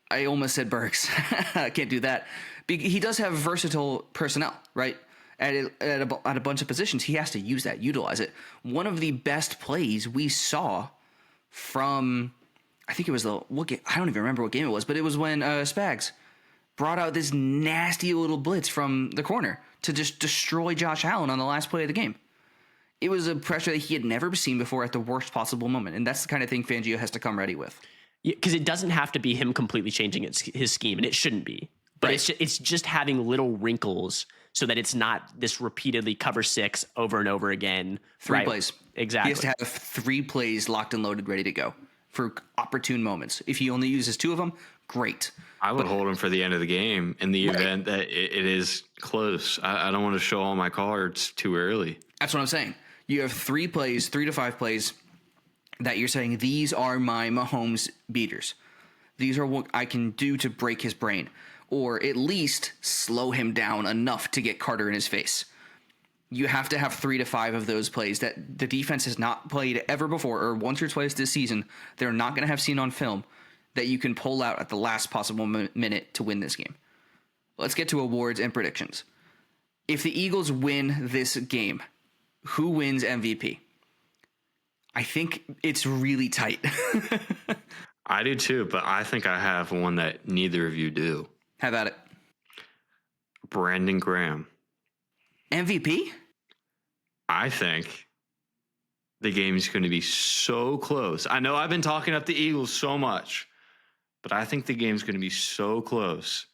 I almost said Burks. I can't do that. He does have versatile personnel, right? at a bunch of positions, he has to utilize it. One of the best plays we saw from, I think it was I don't even remember what game it was, but it was when Spags brought out this nasty little blitz from the corner to just destroy Josh Allen on the last play of the game. It was a pressure that he had never seen before at the worst possible moment, and that's the kind of thing Fangio has to come ready with. Because it doesn't have to be him completely changing his scheme, and it shouldn't be. But it's just having little wrinkles so that it's not this repeatedly cover 6 over and over again. Three plays. Exactly. He has to have 3 plays locked and loaded, ready to go for opportune moments. If he only uses 2 of them, great. I would hold him for the end of the game in the event that it is close. I don't want to show all my cards too early. That's what I'm saying. You have 3 plays, 3 to 5 plays that you're saying, these are my Mahomes beaters. These are what I can do to break his brain, or at least slow him down enough to get Carter in his face. You have to have 3 to 5 of those plays that the defense has not played ever before, or once or twice this season. They're not going to have seen on film, that you can pull out at the last possible minute to win this game. Let's get to awards and predictions. If the Eagles win this game, who wins MVP? I think it's really tight. I do too, but I think I have one that neither of you do. Have at it. Brandon Graham. MVP? I think the game is going to be so close. I know I've been talking up the Eagles so much, but I think the game's going to be so close.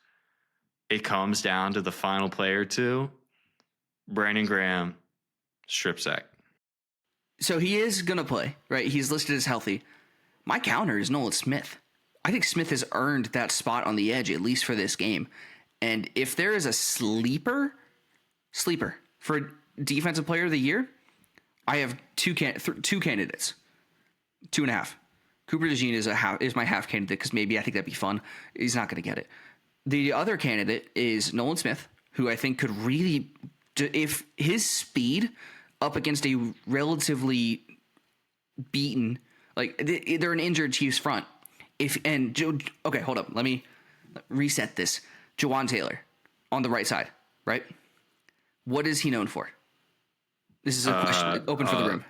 It comes down to the final play or two. Brandon Graham, strip sack. So he is going to play, right? He's listed as healthy. My counter is Nolan Smith. I think Smith has earned that spot on the edge, at least for this game. And if there is a sleeper for Defensive Player of the Year, I have two candidates. 2.5. Cooper DeJean is my half candidate because maybe I think that'd be fun. He's not going to get it. The other candidate is Nolan Smith, who I think could really, if his speed up against a relatively beaten, like they're an injured Chiefs front. Okay, hold up. Let me reset this. Jawan Taylor on the right side, right? What is he known for? This is a question open for the room.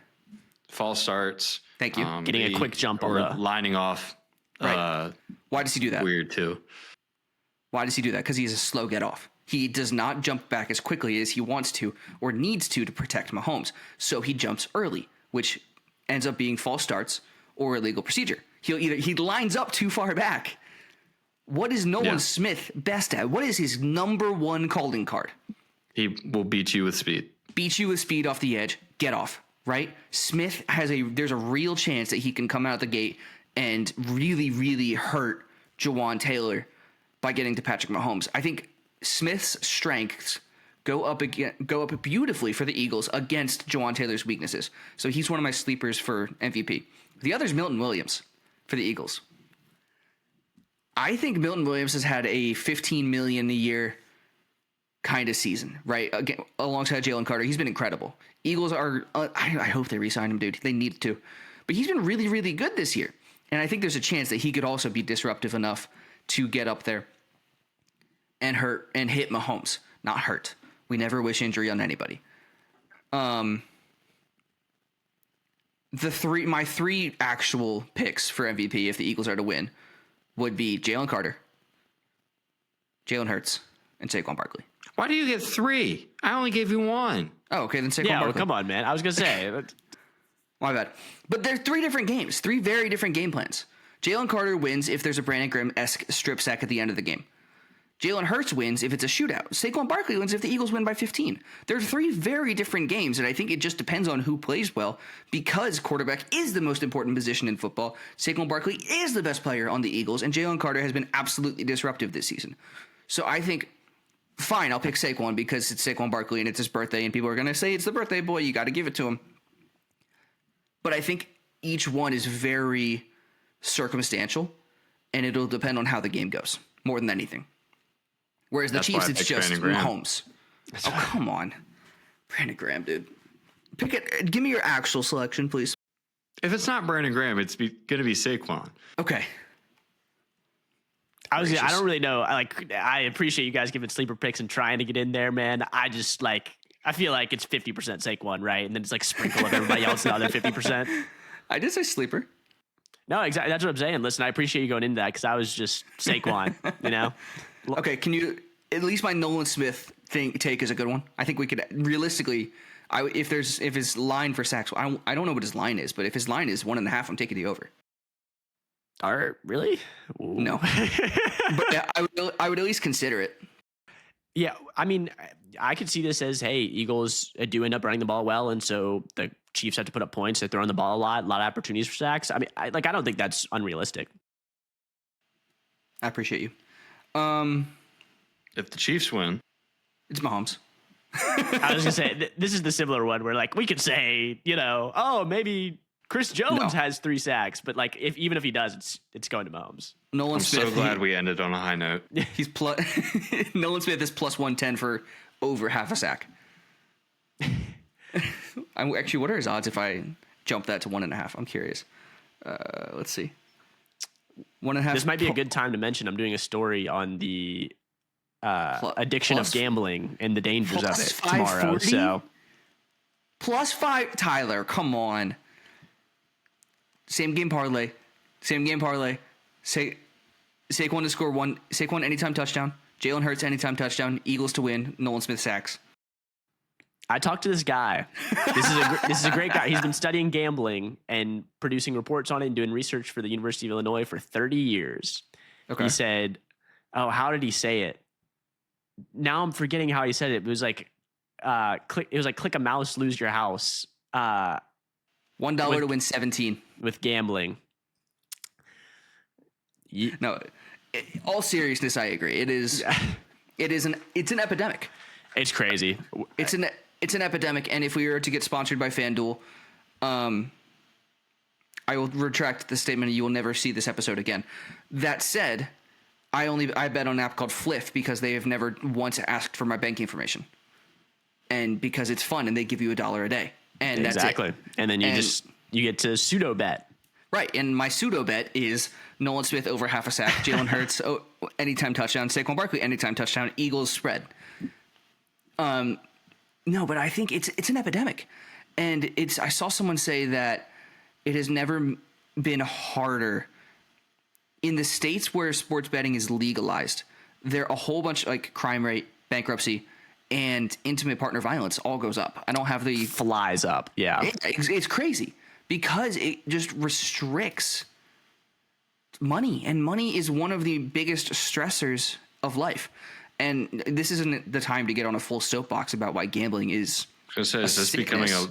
False starts. Thank you. Getting a quick jump or on the lining off. Right. Why does he do that? Weird too. Why does he do that? Because he's a slow get off. He does not jump back as quickly as he wants to or needs to protect Mahomes. So he jumps early, which ends up being false starts or illegal procedure. He lines up too far back. What is Nolan Smith best at? What is his number one calling card? He will beat you with speed. Beat you with speed off the edge. Get off, right? Smith there's a real chance that he can come out the gate and really, really hurt Jawan Taylor by getting to Patrick Mahomes. I think Smith's strengths go up beautifully for the Eagles against Jawan Taylor's weaknesses. So he's one of my sleepers for MVP. The other is Milton Williams for the Eagles. I think Milton Williams has had a $15 million a year kind of season, right? Again, alongside Jalen Carter. He's been incredible. Eagles are, I hope they re-sign him, dude. They need to. But he's been really, really good this year. And I think there's a chance that he could also be disruptive enough to get up there and hit Mahomes. Not hurt. We never wish injury on anybody. My 3 actual picks for MVP if the Eagles are to win would be Jalen Carter, Jalen Hurts, and Saquon Barkley. Why do you get 3? I only gave you 1. Oh, okay, then Saquon Barkley. Barkley. Come on, man. I was going to say. My bad. But they're 3 different games, 3 very different game plans. Jalen Carter wins if there's a Brandon Graham-esque strip sack at the end of the game. Jalen Hurts wins if it's a shootout. Saquon Barkley wins if the Eagles win by 15. There are 3 very different games, and I think it just depends on who plays well because quarterback is the most important position in football. Saquon Barkley is the best player on the Eagles, and Jalen Carter has been absolutely disruptive this season. So I think, fine, I'll pick Saquon because it's Saquon Barkley and it's his birthday, and people are going to say it's the birthday boy. You got to give it to him. But I think each one is very circumstantial, and it'll depend on how the game goes more than anything. Whereas the Chiefs, it's just Mahomes. Oh, come on. Brandon Graham, dude. Pick it. Give me your actual selection, please. If it's not Brandon Graham, it's going to be Saquon. Okay. I don't really know. I appreciate you guys giving sleeper picks and trying to get in there, man. I just I feel like it's 50% Saquon, right? And then it's like sprinkle of everybody else the other 50%. I did say sleeper. No, exactly. That's what I'm saying. Listen, I appreciate you going into that because I was just Saquon, you know? Okay, can you at least my Nolan Smith take is a good one. I think we could realistically, if his line for sacks, I don't know what his line is, but if his line is 1.5, I'm taking the over. Really? Ooh. No, but I would at least consider it. Yeah, I mean, I could see this as, hey, Eagles do end up running the ball well, and so the Chiefs have to put up points. They're throwing the ball a lot of opportunities for sacks. I mean, I don't think that's unrealistic. I appreciate you. If the Chiefs win, it's Mahomes. I was gonna say this is the similar one where like we could say, maybe Chris Jones has 3 sacks, but like even if he does, it's going to Mahomes. I'm so glad we ended on a high note. He's Nolan Smith is plus 110 for over half a sack. Actually, what are his odds if I jump that to 1.5? I'm curious. Let's see. 1.5. This might be a good time to mention I'm doing a story on the addiction of gambling and the dangers of it tomorrow. So +5, Tyler. Come on. Same game parlay. Saquon to score 1. Saquon anytime touchdown. Jalen Hurts anytime touchdown. Eagles to win. Nolan Smith sacks. I talked to this guy. This is a great guy. He's been studying gambling and producing reports on it and doing research for the University of Illinois for 30 years. Okay. He said, how did he say it? Now I'm forgetting how he said it. It was like click a mouse, lose your house. $1 to win 17 with gambling. No, all seriousness, I agree. It's an epidemic. It's crazy. It's an epidemic, and if we were to get sponsored by FanDuel, I will retract the statement. You will never see this episode again. That said, I bet on an app called Fliff because they have never once asked for my bank information, and because it's fun and they give you $1 a day, and exactly. That's it. And then you get to pseudo bet. Right, and my pseudo bet is Nolan Smith over half a sack, Jalen Hurts anytime touchdown, Saquon Barkley anytime touchdown, Eagles spread. No, but I think it's an epidemic, and I saw someone say that it has never been harder in the states where sports betting is legalized. There are a whole bunch like crime rate, bankruptcy, and intimate partner violence all goes up. I don't have the flies up. Yeah, it's crazy because it just restricts money, and money is one of the biggest stressors of life. And this isn't the time to get on a full soapbox about why gambling is. Is this becoming a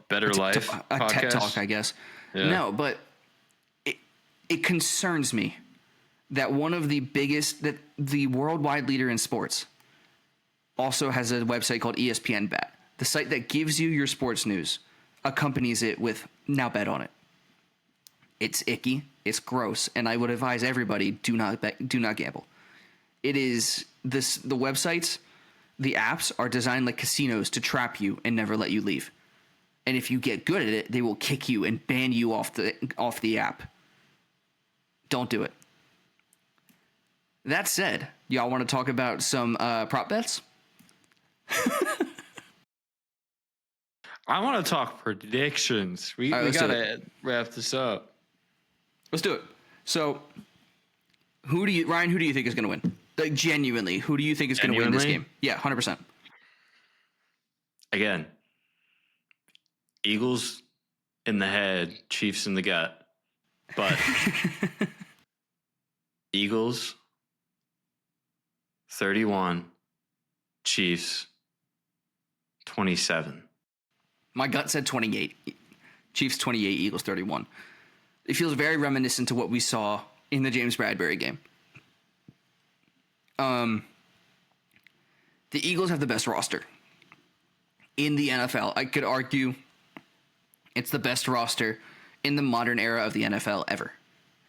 better life a podcast? TED talk, I guess. Yeah. No, but it concerns me that one of the biggest, that the worldwide leader in sports also has a website called ESPN Bet. The site that gives you your sports news accompanies it with now bet on it. It's icky, it's gross, and I would advise everybody do not gamble. It is the websites, the apps are designed like casinos to trap you and never let you leave. And if you get good at it, they will kick you and ban you off the app. Don't do it. That said, y'all want to talk about some prop bets? I want to talk predictions. We got to wrap this up. Let's do it. So, Ryan, who do you think is going to win? Like, genuinely, who do you think is going to win this game? Yeah, 100%. Again, Eagles in the head, Chiefs in the gut. But Eagles 31, Chiefs 27. My gut said 28. Chiefs 28, Eagles 31. It feels very reminiscent to what we saw in the James Bradbury game. The Eagles have the best roster in the NFL. I could argue it's the best roster in the modern era of the NFL ever.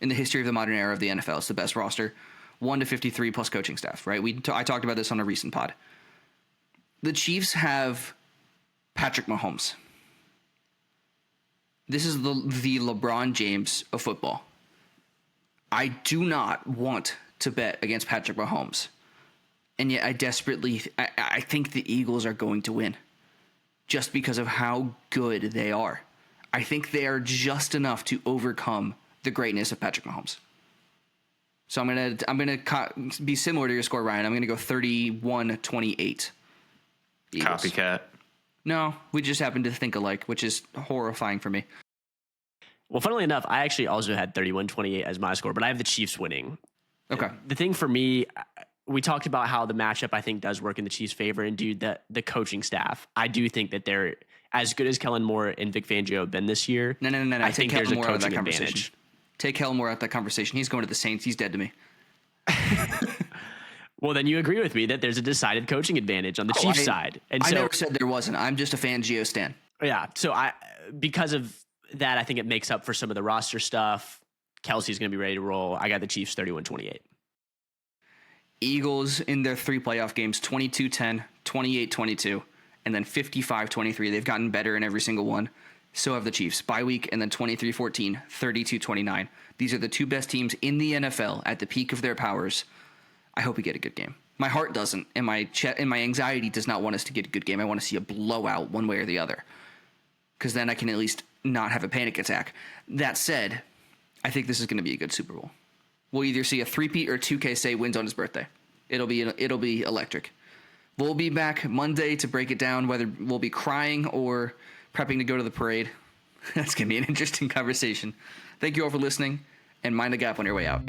In the history of the modern era of the NFL, it's the best roster. 1 to 53 plus coaching staff, right? I talked about this on a recent pod. The Chiefs have Patrick Mahomes. This is the LeBron James of football. I do not want to bet against Patrick Mahomes. And yet I think the Eagles are going to win just because of how good they are. I think they are just enough to overcome the greatness of Patrick Mahomes. So I'm gonna be similar to your score, Ryan. I'm gonna go 31-28. Eagles. Copycat. No, we just happen to think alike, which is horrifying for me. Well, funnily enough, I actually also had 31-28 as my score, but I have the Chiefs winning. Okay. The thing for me, we talked about how the matchup, I think, does work in the Chiefs' favor. And, dude, the coaching staff, I do think that they're as good as Kellen Moore and Vic Fangio have been this year. No. I think there's a coaching advantage. Take Kellen Moore out of that conversation. He's going to the Saints. He's dead to me. Well, then you agree with me that there's a decided coaching advantage on the Chiefs side. And I never said there wasn't. I'm just a Fangio stan. Yeah. So because of that, I think it makes up for some of the roster stuff. Kelsey's going to be ready to roll. I got the Chiefs 31-28. Eagles in their 3 playoff games, 22-10, 28-22, and then 55-23. They've gotten better in every single one. So have the Chiefs. Bye week, and then 23-14, 32-29. These are the 2 best teams in the NFL at the peak of their powers. I hope we get a good game. My heart doesn't, and my anxiety does not want us to get a good game. I want to see a blowout one way or the other, because then I can at least not have a panic attack. That said, I think this is going to be a good Super Bowl. We'll either see a three-peat or 2K say wins on his birthday. It'll be electric. We'll be back Monday to break it down, whether we'll be crying or prepping to go to the parade. That's going to be an interesting conversation. Thank you all for listening, and mind the gap on your way out.